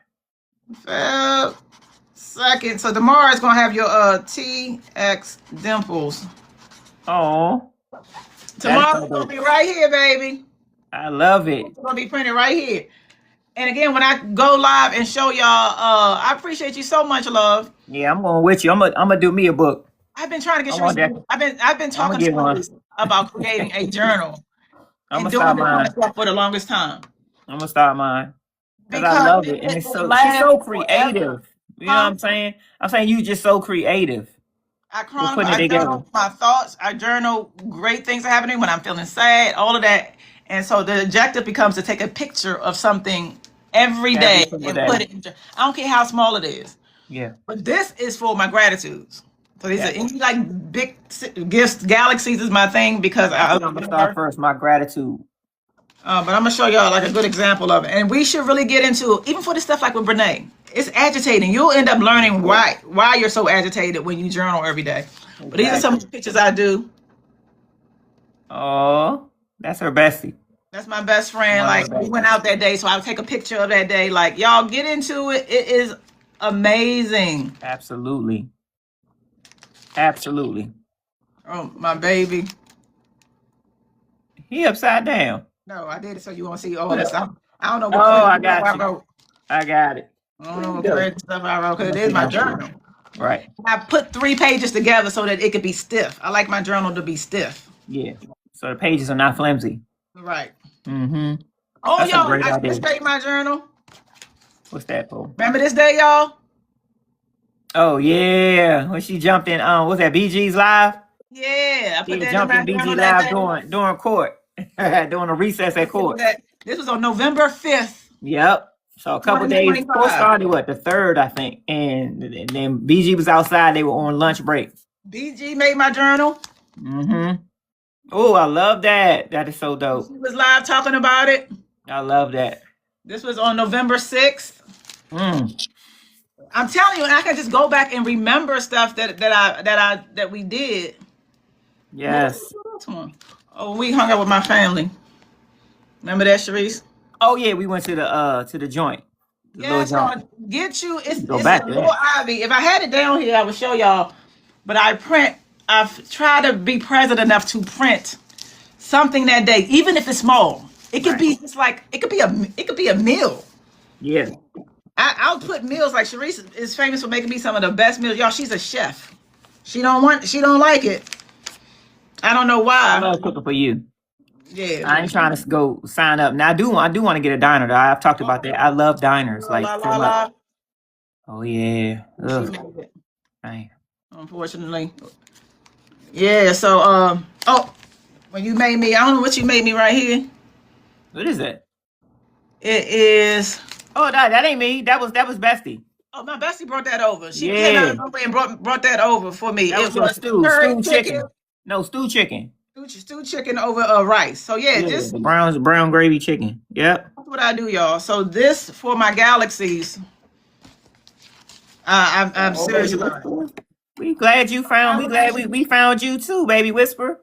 Feb 2nd. So tomorrow is gonna have your TX dimples. Oh. Tomorrow's gonna be right here, baby. I love it. It's gonna be printed right here. And again, when I go live and show y'all, I appreciate you so much, love. Yeah, I'm going with you. I'm gonna do me a book. I've been trying to get you. I've been talking to you about creating a journal. I'm gonna start mine for the longest time. I'm gonna start mine because I love it, and it's she's so creative. You know what I'm saying? I'm saying you just so creative. I We're chronicle, putting it I together. journal my thoughts. I journal great things are happening when I'm feeling sad, all of that. And so the objective becomes to take a picture of something every Every day single and day. put it into, I don't care how small it is. Yeah. But this is for my gratitudes. So these Yeah. are any like big gifts. Galaxies is my thing because I'm gonna start first. My gratitude. but I'm gonna show y'all like a good example of it. And we should really get into even for the stuff like with Brene. It's agitating. You'll end up learning why you're so agitated when you journal every day. But these are some of the pictures I do. Oh, that's her bestie. That's my best friend. One of Like her we went out that day, so I'll take a picture of that day. Like y'all get into it. It is amazing. Absolutely. Absolutely. Oh, my baby. He upside down. No, I did it so you won't see all this stuff. I don't know Oh, what I crazy got stuff you. I wrote. I got it. I don't know what crazy stuff I wrote because it is my journal. Right. I put 3 pages together so that it could be stiff. I like my journal to be stiff. Yeah. So the pages are not flimsy. Right. Mm-hmm. Oh, That's a y'all, great I idea. straightened my journal. What's that for? Remember this day, y'all? Oh yeah. When she jumped in was that BG's live? Yeah, I put that in Jumped my in BG journal that live day. during court. During a recess at court. This was on November 5th. Yep. So a couple days, court started the 3rd, I think. And then BG was outside, they were on lunch break. BG made my journal. Mm-hmm. Oh, I love that. That is so dope. She was live talking about it. I love that. This was on November 6th. I'm telling you, and I can just go back and remember stuff that we did. Yes. Oh, we hung out with my family. Remember that, Sharice? Oh yeah, we went to the joint. Yeah, so get you. It's Go a back little there. Ivy. If I had it down here, I would show y'all. But I've tried to be present enough to print something that day, even if it's small. It could be just like it could be a meal. Yeah. I'll put meals like Sharice is famous for making me some of the best meals. Y'all, she's a chef. She don't like it. I don't know why. I love cooking for you. Yeah. I ain't trying to go sign up. Now I do want to get a diner though. I've talked about that. I love diners. Like so much. Oh yeah. Ugh. Dang. Unfortunately. Yeah, so when you made me, I don't know what you made me right here. What is it? It is that ain't me. That was Bestie. Oh, my bestie brought that over. She came out of nowhere and brought that over for me. That It was stew chicken. No, stew chicken. Stew chicken over rice. So just the brown gravy chicken. Yep. That's what I do, y'all. So this for my galaxies. I'm serious about it. We glad you found. We glad we found you too, baby whisper.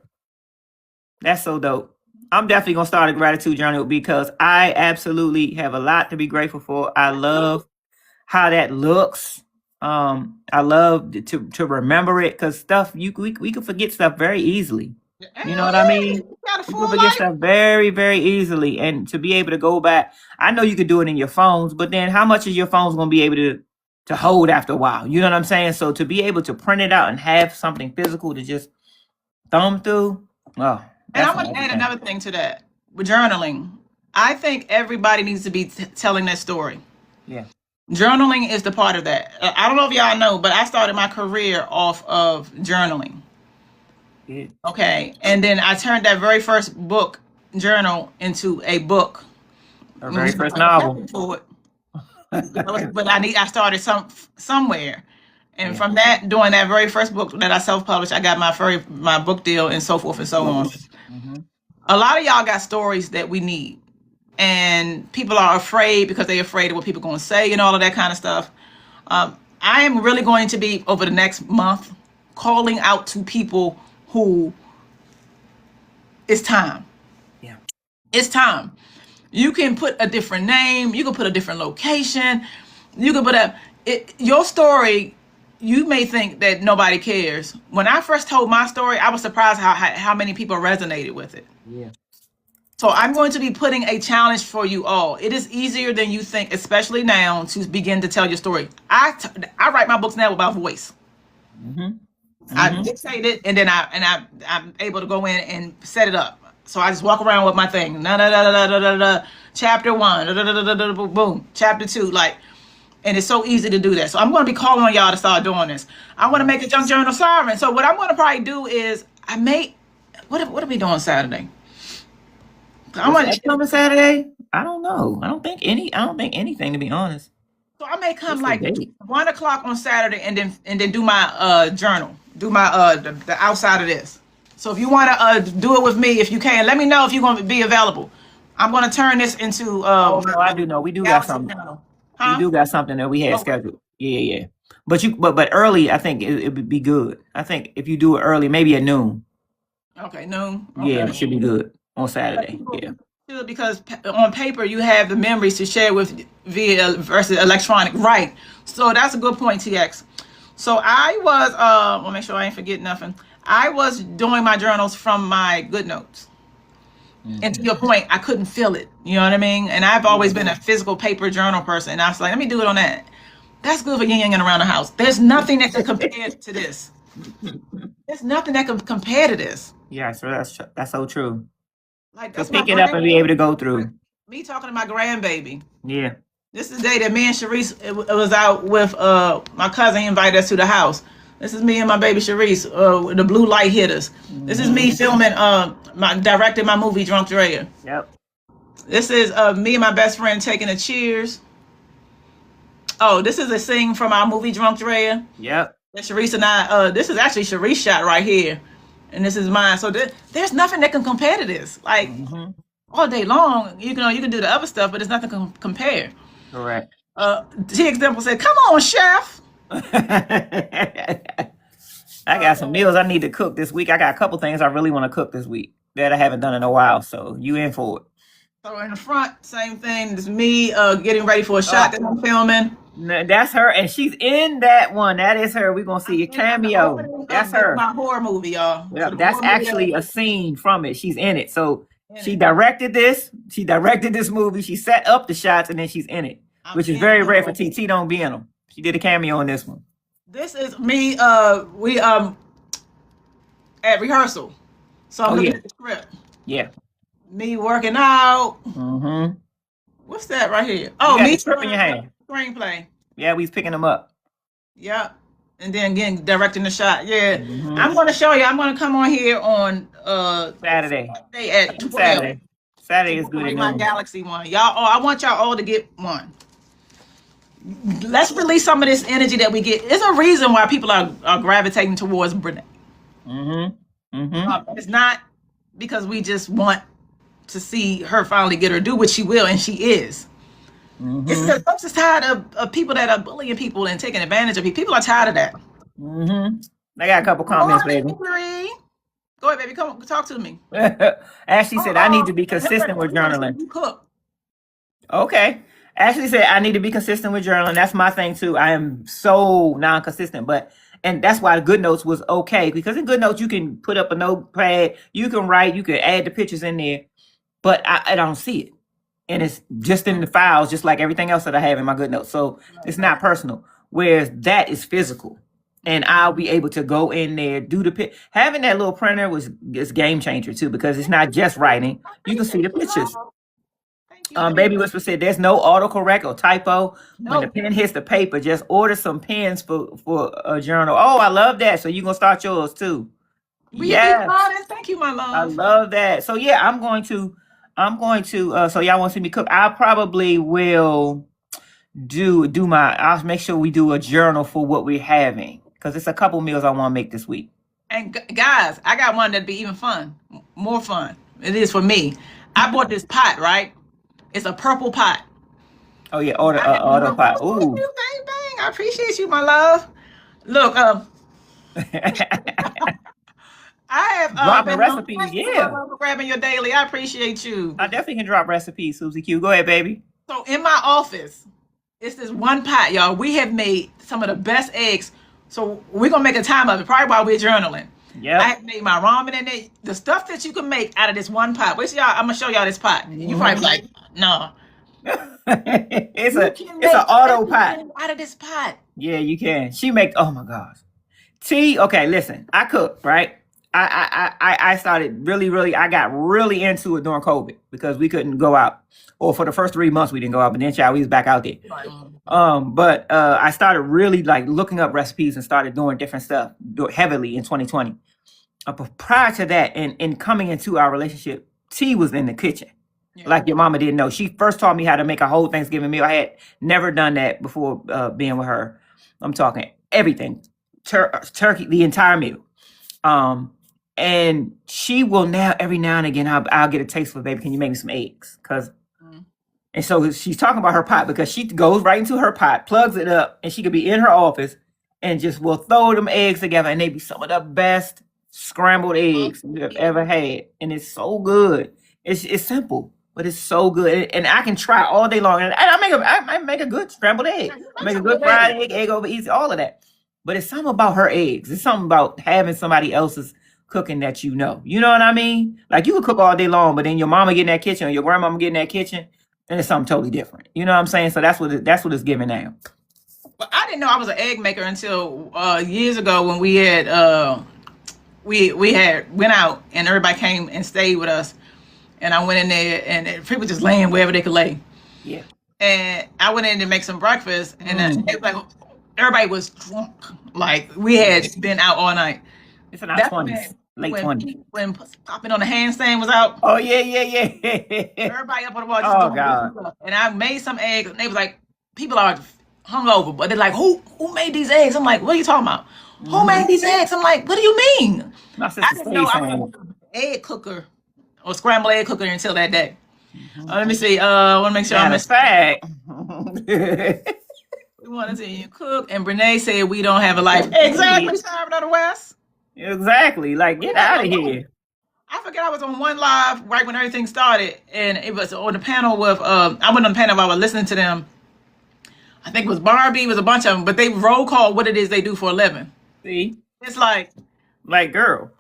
That's so dope. I'm definitely gonna start a gratitude journal because I absolutely have a lot to be grateful for. I love how that looks. I love to remember it because stuff we can forget stuff very easily. You know what I mean? You can forget stuff very, very easily, and to be able to go back. I know you could do it in your phones, but then how much is your phone's gonna be able to hold after a while? You know what I'm saying? So to be able to print it out and have something physical to just thumb through. Oh, and I want to add another thing to that with journaling. I think everybody needs to be telling their story. Yeah. Journaling is the part of that. I don't know if y'all know, but I started my career off of journaling. Yeah. Okay. And then I turned that very first book journal into a book. Our very first novel. But I started somewhere. And from that, doing that very first book that I self-published, I got my book deal and so forth and so on. Mm-hmm. A lot of y'all got stories that we need. And people are afraid because they're afraid of what people are going to say and all of that kind of stuff. I am really going to be, over the next month, calling out to people who it's time. Yeah. It's time. You can put a different name. You can put a different location. You can put your story. You may think that nobody cares. When I first told my story, I was surprised how many people resonated with it. Yeah. So I'm going to be putting a challenge for you all. It is easier than you think, especially now, to begin to tell your story. I write my books now with my voice. Mm-hmm. Mm-hmm. I dictate it, and then I'm able to go in and set it up. So I just walk around with my thing. Chapter 1, boom. Chapter 2, like And it's so easy to do that. So I'm going to be calling on y'all to start doing this. I want to make a junk journal siren. So what I'm going to probably do is what are we doing Saturday? I want to come on Saturday. I don't know. I don't think anything, to be honest. So I may come What's the like date? 1 o'clock on Saturday and then do my journal, do my the outside of this. So if you want to do it with me, if you can, let me know if you're going to be available. I'm going to turn this into Oh no, I do know. We do got Galaxy something. Journal. We Huh? do got something that we had scheduled. Yeah. But early, I think it would be good. I think if you do it early, maybe at noon. Okay, noon. Yeah, Okay. it should be good on Saturday. Yeah. Because on paper you have the memories to share with via versus electronic, right? So that's a good point, TX. So I was I'll make sure I ain't forget nothing. I was doing my journals from my good notes. And to your point, I couldn't feel it. You know what I mean? And I've always been a physical paper journal person. And I was like, let me do it on that. That's good for yin-yang around the house. There's nothing that can compare to this. There's nothing that can compare to this. Yeah, so that's so true. Like To that's pick it up and be able to go through. me talking to my grandbaby. Yeah. This is the day that me and Sharice was out with my cousin. He invited us to the house. This is me and my baby Sharice. The blue light hit us. This is me filming. Directing my movie Drunk Drea. Yep. This is me and my best friend taking a cheers. Oh, this is a scene from our movie Drunk Drea. Yep. That Sharice and I. This is actually Sharice shot right here, and this is mine. So there's nothing that can compare to this. Like all day long, you can do the other stuff, but there's nothing can compare. Correct. T example said, "Come on, chef." I got some meals I need to cook this week. I got a couple things I really want to cook this week that I haven't done in a while. So you in for it. So in the front, same thing. It's me getting ready for a shot that I'm filming. No, that's her, and she's in that one. That is her. We're gonna see a cameo. That's her. My horror movie, y'all. Yeah, So that's actually a scene from it. She's in it. So she directed this. She directed this movie. She set up the shots, and then she's in it, which is very rare for TT. Don't be in them. She did a cameo on this one. This is me. We at rehearsal. So I'm looking at the script. Yeah. Me working out. Mm-hmm. What's that right here? Oh, You got me the script in your hand. Screenplay. Yeah, we was picking them up. Yep. And then again directing the shot. Yeah. I'm gonna show you. I'm gonna come on here on Saturday. at 12. Saturday is good. My Galaxy one. Y'all, I want y'all all to get one. Let's release some of this energy that we get. There's a reason why people are gravitating towards Brene. It's not because we just want to see her finally get her due, which she will, and she is. It's because folks is tired of people that are bullying people and taking advantage of people. People are tired of that. I got a couple comments, baby. Go ahead, baby. Come talk to me. Ashley said, I need to be consistent with journaling. You cook. Okay. Ashley said, I need to be consistent with journaling. That's my thing, too. I am so non-consistent. And that's why Good Notes was okay. Because in Good Notes, you can put up a notepad. You can write. You can add the pictures in there. But I don't see it. And it's just in the files, just like everything else that I have in my Good Notes. So it's not personal. Whereas that is physical. And I'll be able to go in there, do the having that little printer is game changer too, because it's not just writing. You can see the pictures. Baby Whisper said there's no autocorrect or typo. When the pen hits the paper, just order some pens for a journal. Oh, I love that. So you're gonna start yours too. Yeah. Thank you, my love. I love that. So yeah, I'm going to so y'all want to see me cook. I probably will I'll make sure we do a journal for what we're having. Because it's a couple meals I want to make this week. And guys, I got one that'd be even fun. More fun. It is for me. I bought this pot, right? It's a purple pot. Oh, yeah. Auto pot. Ooh. Bang, bang. I appreciate you, my love. Look, I have dropping recipes, yeah. Grabbing your daily. I appreciate you. I definitely can drop recipes, Susie Q. Go ahead, baby. So in my office, it's this one pot, y'all. We have made some of the best eggs. So we're gonna make a time of it, probably while we're journaling. Yeah. I have made my ramen in it. The stuff that you can make out of this one pot. Wait, y'all, I'm gonna show y'all this pot. You probably like, no. it's an auto pot. Out of this pot. Yeah, you can. She make, oh my gosh. Okay, listen. I cook, right? I started I got really into it during COVID because we couldn't go out. Or for the first 3 months we didn't go out, but then child, we was back out there. But I started really like looking up recipes and started doing different stuff heavily in 2020. But prior to that, and coming into our relationship, T was in the kitchen. Yeah. Like your mama didn't know. She first taught me how to make a whole Thanksgiving meal. I had never done that before being with her. I'm talking everything, turkey, the entire meal. And she will now, every now and again, I'll get a taste for, baby, can you make me some eggs? And so she's talking about her pot because she goes right into her pot, plugs it up, and she could be in her office and just will throw them eggs together, and they be some of the best scrambled eggs you have ever had. And it's so good. It's simple, but it's so good. And I can try all day long. And I make a good scrambled egg. I make a good fried egg over easy, all of that. But it's something about her eggs. It's something about having somebody else's cooking that you know. You know what I mean? Like you could cook all day long, but then your mama get in that kitchen or your grandmama get in that kitchen, and it's something totally different. You know what I'm saying? So that's what it's giving now. Well, I didn't know I was an egg maker until years ago when we had we had went out and everybody came and stayed with us, and I went in there and people just laying wherever they could lay. Yeah. And I went in to make some breakfast, and it was like everybody was drunk, like we had been out all night. It's in our 20s, late 20s. When popping on the handstand was out. Oh yeah. Everybody up on the wall just doing stuff. And I made some eggs, and they was like, people are hungover, but they're like, who made these eggs? I'm like, what are you talking about? Who made these eggs? I'm like, what do you mean? My sister I didn't know I was an egg cooker or scrambled egg cooker until that day. Let me see. I want to make sure I'm fact. We want to see you cook. And Brene said we don't have a life. Exactly, Sarah of the West. Exactly. Like, get out of here. I forget I was on one live right when everything started, and it was on the panel with I went on the panel. I was listening to them. I think it was Barbie. It was a bunch of them, but they roll call what it is they do for a living. See, it's like girl.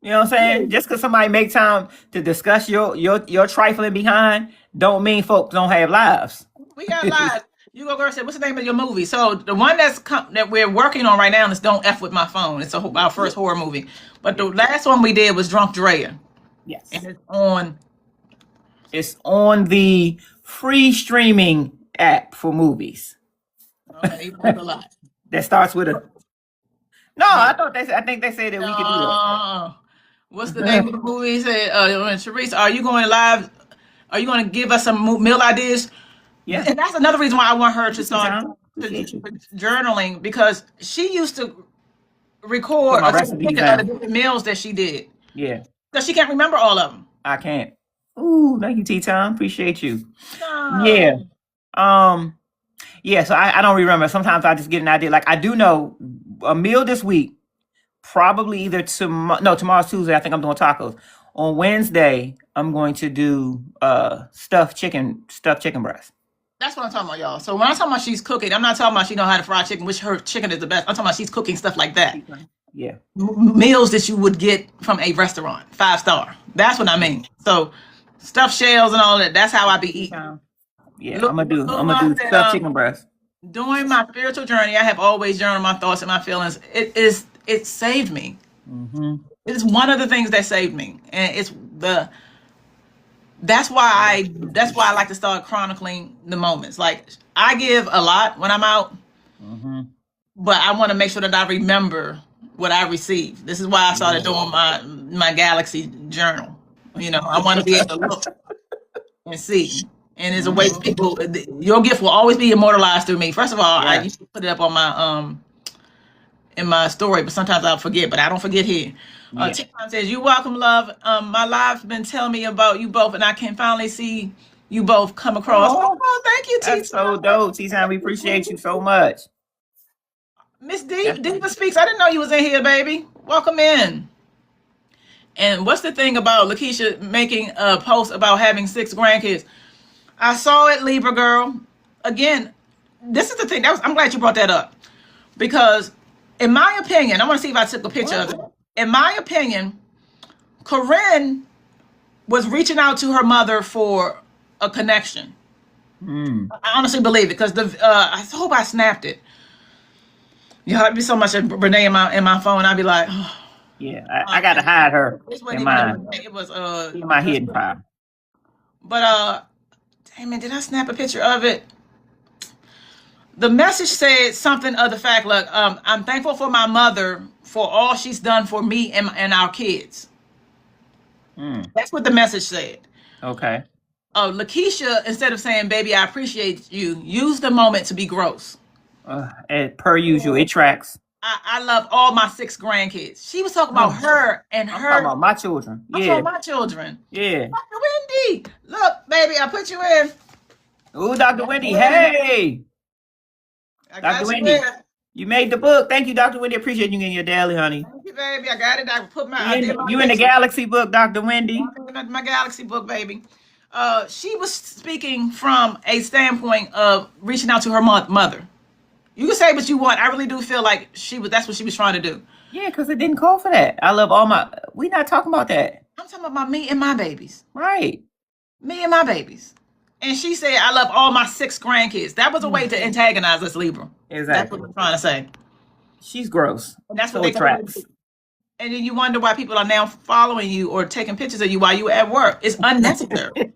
You know what I'm saying? Just because somebody make time to discuss your trifling behind, don't mean folks don't have lives. We got lives. You go, girl. Said, what's the name of your movie? So the one that we're working on right now is Don't F With My Phone. It's our first horror movie. But the last one we did was Drunk Drea. Yes. And it's on the free streaming app for movies. Okay, that's a lot. That starts with a. No, I think they said that we could do that. What's the name of the movie? He said, Sharice, are you going live? Are you going to give us some meal ideas? Yeah. And that's another reason why I want her to start journaling, because she used to record a picture of the different meals that she did. Yeah. Because she can't remember all of them. I can't. Ooh, thank you, T-Time. Appreciate you. No. Yeah. Yeah, so I don't remember. Sometimes I just get an idea. Like I do know a meal this week, probably either tomorrow's Tuesday. I think I'm doing tacos. On Wednesday, I'm going to do stuffed chicken breast. That's what I'm talking about, y'all. So when I'm talking about she's cooking, I'm not talking about she know how to fry chicken, which her chicken is the best. I'm talking about she's cooking stuff like that. Yeah. Meals that you would get from a restaurant, 5-star. That's what I mean. So stuffed shells and all that. That's how I be eating. Yeah, I'm gonna do stuffed chicken breast. During my spiritual journey, I have always journaled my thoughts and my feelings. It saved me. Mm-hmm. It's one of the things that saved me, and that's why I like to start chronicling the moments. Like I give a lot when I'm out, but I want to make sure that I remember what I received. This is why I started doing my Galaxy journal. You know, I want to be able to look and see. And there's a way people, your gift will always be immortalized through me. First of all, I used to put it up on my in my story, but sometimes I'll forget. But I don't forget here. T-Time says, "You welcome, love. My life's been telling me about you both, and I can finally see you both come across." Oh, thank you, T-Time. That's so dope, T-Time. We appreciate you so much. Miss Diva Speaks. I didn't know you was in here, baby. Welcome in. And what's the thing about Lakeisha making a post about having 6 grandkids? I saw it, Libra girl. Again, this is the thing. I'm glad you brought that up. Because in my opinion, I want to see if I took a picture of it. In my opinion, Corinne was reaching out to her mother for a connection. I honestly believe it, because I hope I snapped it. You heard me so much at Brene in my phone. I'd be like, oh. Yeah, I got to hide her This wasn't in even mine. it was In my hidden file. but damn it, did I snap a picture of it? The message said something of the fact, look, I'm thankful for my mother for all she's done for me and our kids. That's what the message said. Okay. Lakeisha, instead of saying, baby, I appreciate you, use the moment to be gross. Per usual, it tracks. I love all my 6 grandkids. She was talking about her and I'm her. talking about my children. I'm Yeah. talking about my children. Yeah. Dr. Wendy, look, baby, I put you in. Ooh, Dr. Wendy. Hey. I got Dr. you Wendy. in. You made the book. Thank you, Dr. Wendy. Appreciate you getting your daily, honey. Thank you, baby. I got it. I put my. You in the Galaxy book, Dr. Wendy. My Galaxy book, baby. She was speaking from a standpoint of reaching out to her mother. You can say what you want. I really do feel like that's what she was trying to do. Yeah, because it didn't call for that. I love all my. We not talking about that. I'm talking about me and my babies. Right. Me and my babies. And she said, I love all my 6 grandkids. That was a way to antagonize us, Libra. Exactly. That's what I'm trying to say. She's gross. And that's so what they tracks. And then you wonder why people are now following you or taking pictures of you while you were at work. It's unnecessary.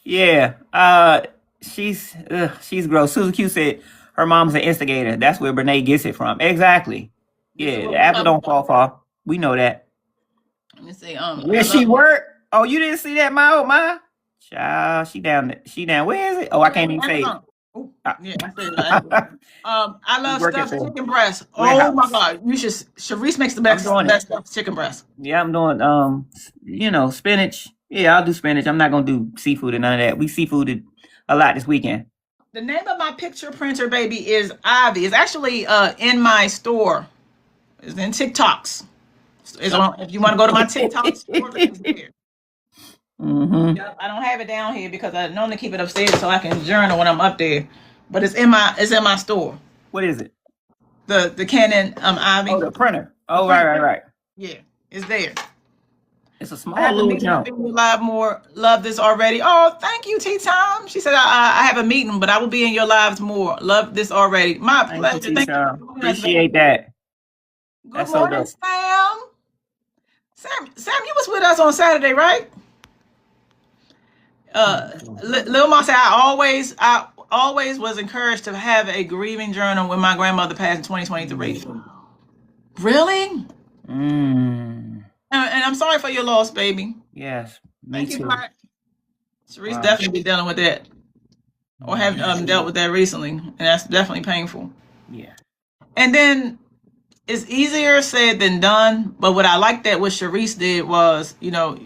Yeah. She's gross. Susan Q said her mom's an instigator. That's where Brene gets it from. Exactly. Yeah, the apple don't fall far. We know that. Let me see. Where she work? Oh, you didn't see that, my child. She down. Where is it? Oh, I can't even say it. Yeah, I said that. I love stuffed chicken breast. Warehouse. Oh my God, you should. Sharice makes the best stuffed chicken breast. Yeah, I'm doing spinach. Yeah, I'll do spinach. I'm not gonna do seafood and none of that. We seafooded a lot this weekend. The name of my picture printer, baby, is Ivy. It's actually in my store. It's in TikToks. It's on. If you want to go to my TikTok store, it's there. Yep, I don't have it down here because I normally keep it upstairs so I can journal when I'm up there. But it's in my store. What is it? The Canon Ivy. Oh, the printer. Oh, right. Yeah, it's there. It's a small little jump. Live more. Love this already. Oh, thank you, Tea Time. She said I have a meeting, but I will be in your lives more. Love this already. My pleasure. Thank you. Appreciate that. Good morning, Sam. Sam, you was with us on Saturday, right? Lil Ma said I always was encouraged to have a grieving journal when my grandmother passed in 2023. Really? And I'm sorry for your loss, baby. Yes, me too. Sharice definitely be dealing with that, or have dealt with that recently, and that's definitely painful. Yeah. And then it's easier said than done. But what I like that what Sharice did was,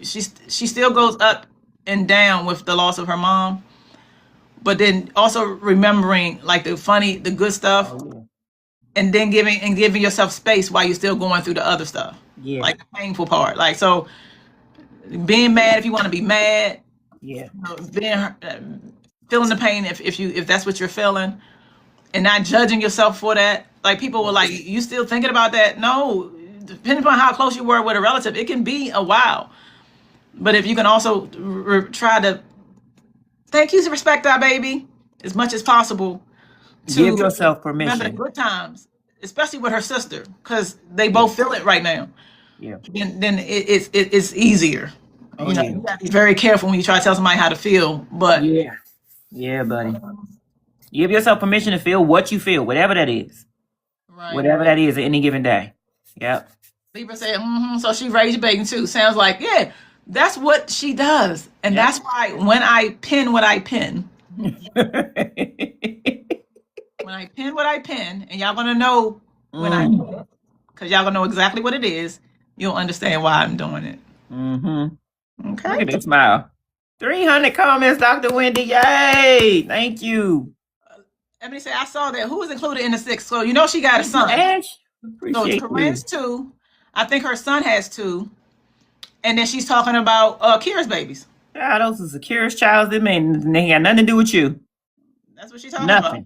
she still goes up and down with the loss of her mom, but then also remembering like the good stuff, and then giving yourself space while you're still going through the other stuff, like the painful part. Like, so being mad if you want to be mad, feeling the pain if that's what you're feeling, and not judging yourself for that. Like, people were like, you still thinking about that? No, depending upon how close you were with a relative, it can be a while. But if you can also try to thank you, respect our baby as much as possible. To give yourself permission. Remember the good times, especially with her sister, because they both feel it right now. Yeah. Then it's easier. You gotta be very careful when you try to tell somebody how to feel. But yeah, buddy. Give yourself permission to feel what you feel, whatever that is. Right. Whatever that is at any given day. Yep. Libra said, so she raised baby too. Sounds like, that's what she does. And that's why when I pin what I pin, and y'all gonna know when because y'all gonna know exactly what it is, you'll understand why I'm doing it. Okay. Look at that smile. 300 comments, Dr. Wendy. Yay! Thank you. Emily said, I saw that. Who was included in the 6? So she got a son. So Corinne's 2. I think her son has 2. And then she's talking about Kira's babies. Yeah, those are Kira's child. They got nothing to do with you. That's what she's talking about.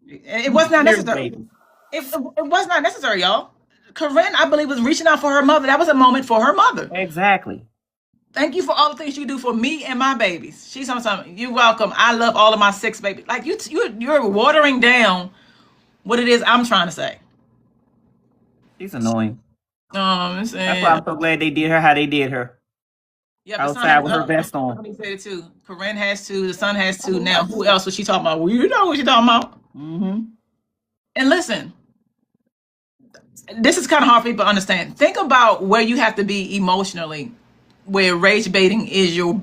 It was not necessary. It was not necessary, y'all. Corinne, I believe, was reaching out for her mother. That was a moment for her mother. Exactly. Thank you for all the things you do for me and my babies. She's on something. You're welcome. I love all of my 6 babies. Like, you're watering down what it is I'm trying to say. She's annoying. I'm That's why I'm saying. so glad they did her how they did her. Yeah, the son Outside has, with her vest on. let me say it too. Corinne has two, the son has two. Now, who else was she talking about? Well, you know what she's talking about. Mm-hmm. And listen, this is kind of hard for people to understand. Think about where you have to be emotionally, where rage baiting is your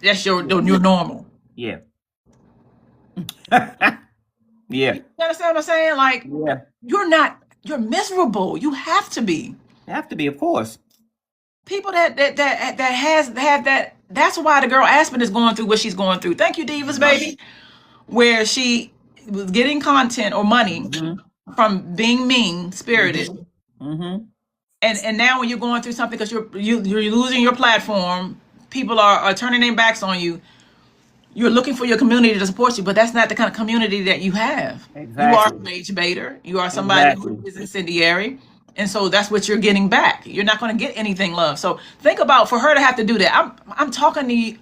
normal. Yeah. Yeah. You understand what I'm saying? Like, Yeah. you're miserable. You have to be. You have to be, of course. People that have that. That's why the girl Aspen is going through what she's going through. Thank you, Divas, baby. Where she was getting content or money from being mean spirited, Mm-hmm. and now when you're going through something because you're losing your platform, people are turning their backs on you. You're looking for your community to support you, but that's not the kind of community that you have. Exactly. You are a rage baiter. You are somebody who is incendiary. And so that's what you're getting back. You're not going to get anything love. So think about for her to have to do that. I'm talking to you.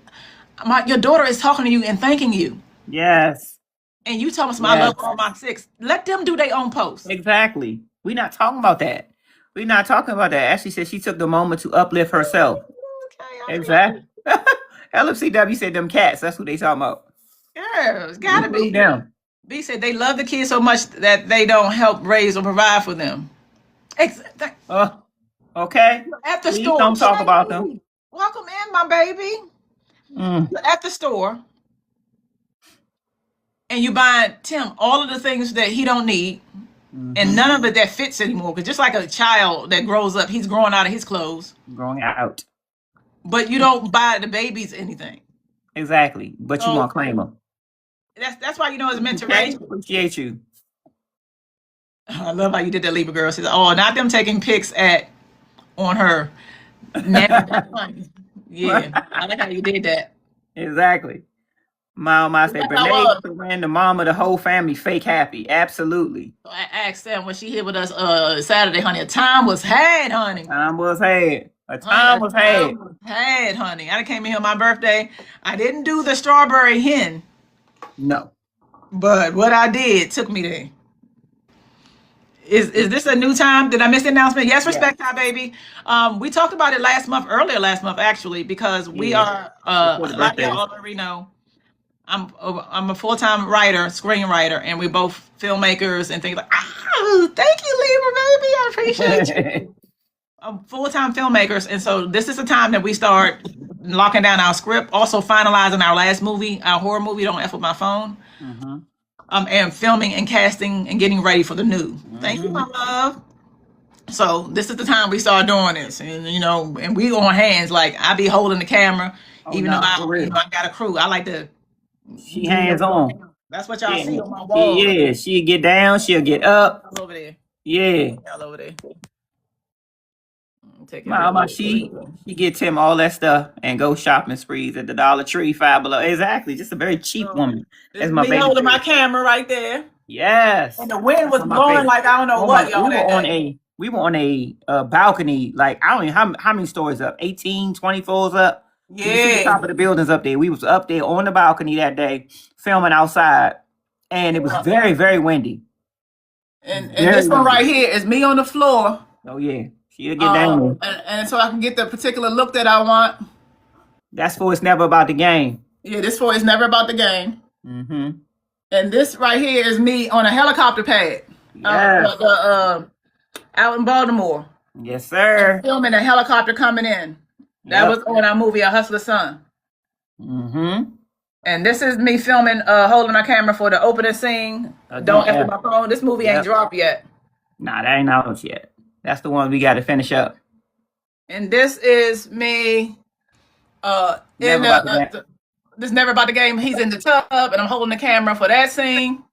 Your daughter is talking to you and thanking you. Yes. And you tell us I love all my six. Let them do their own post. Exactly. We're not talking about that. We're not talking about that. Ashley said she took the moment to uplift herself. Okay, exactly. LFCW said them cats. That's what they talking about. Yeah, it's gotta be. Them. B said they love the kids so much that they don't help raise or provide for them. Okay. At the Please store. don't talk about them. Welcome in, my baby. At the store. And you buy Tim all of the things that he don't need. And none of it that fits anymore. Because just like a child that grows up, he's growing out of his clothes. Growing out. But you don't buy the babies anything. Exactly. But you want to claim them. That's why it's meant to raise. Appreciate you. I love how you did that, Libra girl. She said, "Oh, not them taking pics on her." Yeah, I like how you did that. Exactly. My said, Renee, the mom of the whole family, fake happy. Absolutely. So I asked them when she here with us Saturday, honey. A time was had, honey. Time was had. A time was had. Had, honey. I came in here on my birthday. I didn't do the strawberry hen. No. But what I did took me there. Is this a new time? Did I miss the announcement? Yes, respect time, baby. We talked about it earlier last month, actually, because we are like y'all already know. I'm a full-time writer, screenwriter, and we're both filmmakers and things like. Oh, thank you, Libra, baby. I appreciate you. Full-time filmmakers, and so this is the time that we start locking down our script, also finalizing our last movie, our horror movie. Don't F with my phone. And filming and casting and getting ready for the new. Thank you, my love. So this is the time we start doing this, and and we on hands. Like I be holding the camera, even though I got a crew. I like to. She hands on. That's what y'all see on my wall. Yeah, she'll get down, she'll get up. All over there. Yeah. All over there. She gets him all that stuff and go shopping sprees at the Dollar Tree, Five Below. Exactly, just a very cheap woman. That's my baby. Holding my camera right there. Yes. And the wind was blowing like I don't know what. Y'all we were on a balcony, like I don't know how many stories up, 18, 20 floors up. Yeah. You see the top of the buildings up there. We was up there on the balcony that day, filming outside, and it was very, very windy. And this one right here is me on the floor. Oh yeah. She'll get down. And so I can get the particular look that I want. That's for It's Never About the Game. Yeah, this for It's Never About the Game. And this right here is me on a helicopter pad. Yes. Out in Baltimore. Yes, sir. Filming a helicopter coming in. That was on our movie, A Hustler's Son. And this is me filming, holding my camera for the opening scene. Don't F with my phone. This movie ain't dropped yet. Nah, that ain't out yet. That's the one we got to finish up. And this is me. This Never About the Game. He's in the tub, and I'm holding the camera for that scene.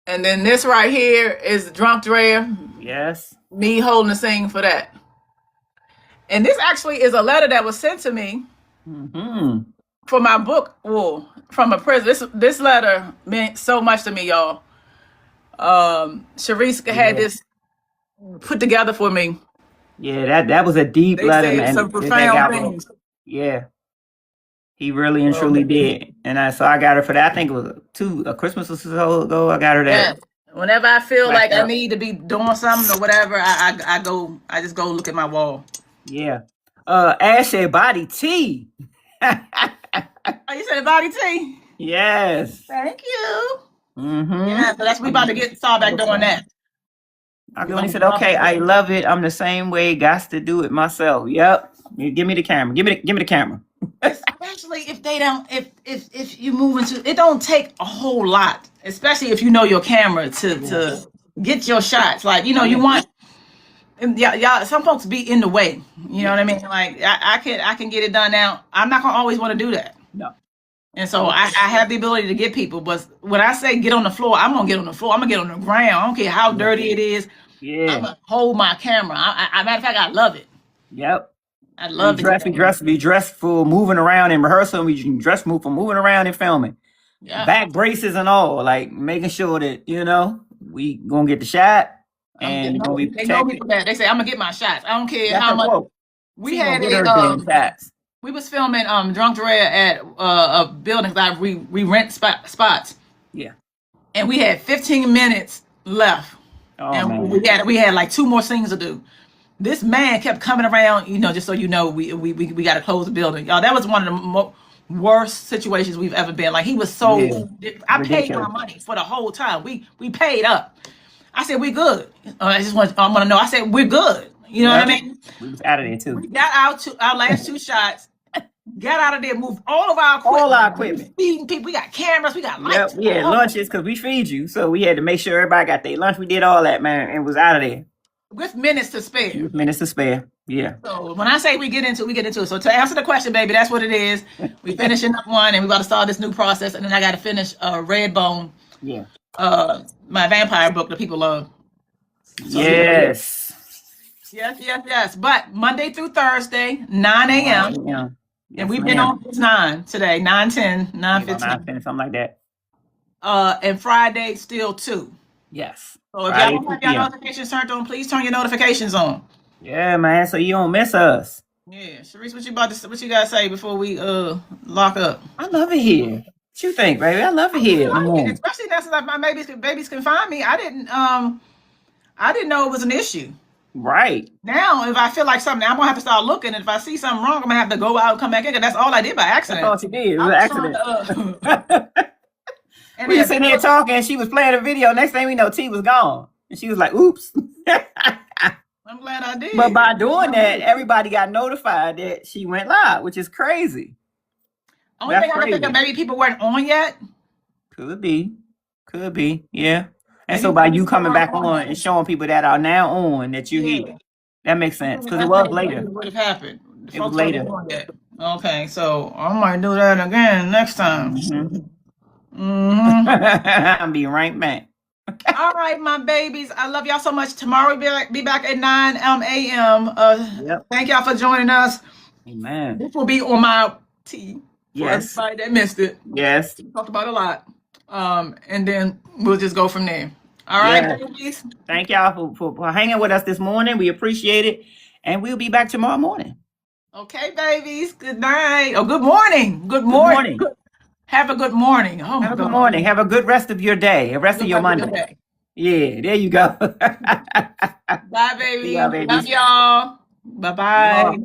And then this right here is Drunk Drea. Yes. Me holding the scene for that. And this actually is a letter that was sent to me for my book, from a prison. This letter meant so much to me, y'all. Sharice had this put together for me. Yeah, that was a deep letter, man. Some profound things. Yeah, he really and truly did. And so I got her for that. I think it was a Christmas or so ago. I got her that. Whenever I feel like I Up. need to be doing something or whatever, I just go look at my wall. Yeah. Ash said body tea. Oh, you said body tea? Yes. Thank you. Mm-hmm. Yeah, so that's we about to start back doing that. He said, okay, I love it. I'm the same way. Got to do it myself. Yep. Give me the camera. Give me the camera. Especially if they don't, if you move into, it don't take a whole lot, especially if you know your camera to get your shots. Like, you know, you want, y'all, some folks be in the way. You know what I mean? Like, I can get it done now. I'm not gonna always want to do that. No. And so I have the ability to get people, but when I say get on the floor, I'm gonna get on the floor. I'm gonna get on the ground. I don't care how dirty it is. Yeah. I'm gonna hold my camera. Matter of fact, I love it. Yep. I love it. Be dressed for moving around in rehearsal. We dress for moving around and filming. Yeah. Back braces and all, like making sure that, you know, we gonna get the shot. And they know me for that. They say I'm gonna get my shots. I don't care That's how much. quote. We had shots. We was filming Drunk Drea at a building that we rent spots. Yeah. And we had 15 minutes left. Oh, and man. we had like 2 more scenes to do. This man kept coming around, you know, just so you know, we got to close the building. Y'all, that was one of the worst situations we've ever been. Like, he was so, I paid my money for the whole time. We paid up. I said, we good. I want to know. I said, we're good. You know what I mean? We was out of there too. We got our last 2 shots. Got out of there, moved all of our equipment. All our equipment. Feeding people. We got cameras. We got lights. Yep, we had lunches because we feed you. So we had to make sure everybody got their lunch. We did all that, man, and was out of there. With minutes to spare. Yeah. So when I say we get into it. So to answer the question, baby, that's what it is. We finishing up one, and we about to start this new process, and then I got to finish Redbone. Yeah. My vampire book that people love. So, yes. Yes. But Monday through Thursday, 9 a.m. Yeah. And we've been on 9 today, 9:10, 9:15. 9:10, something like that. And Friday still 2. Yes. So if y'all don't have your notifications turned on, please turn your notifications on. Yeah, man. So you don't miss us. Yeah, Sharice, what you gotta say before we lock up? I love it here. What you think, baby? I love it here. Especially now since my babies can find me. I didn't know it was an issue. Right. Now, if I feel like something, I'm gonna have to start looking. And if I see something wrong, I'm gonna have to go out and come back in. Cause that's all I did by accident. That's all she did. It was an accident. And we were sitting here talking. She was playing a video. Next thing we know, T was gone, and she was like, "Oops." I'm glad I did. But by doing that, everybody got notified that she went live, which is crazy. Only thing I can think of, maybe people weren't on yet. Could be, yeah. And so by you coming back on and showing people that are now on that you hear, that makes sense because it was later. What have happened? It was later. Okay, so I might do that again next time. I'm be right back. All right, my babies. I love y'all so much. Tomorrow we'll be back at 9 a.m. Thank y'all for joining us. Amen. This will be on my T. Yes. For everybody that missed it. Yes. We talked about a lot. And then we'll just go from there. All right, babies. Thank y'all for hanging with us this morning. We appreciate it. And we'll be back tomorrow morning. Okay, babies. Good night. Oh, good morning. Good morning. Have a good morning. Oh, have a good morning. Have a good rest of your day. The rest of your Monday. Yeah, there you go. Bye, baby. Love y'all. Bye-bye.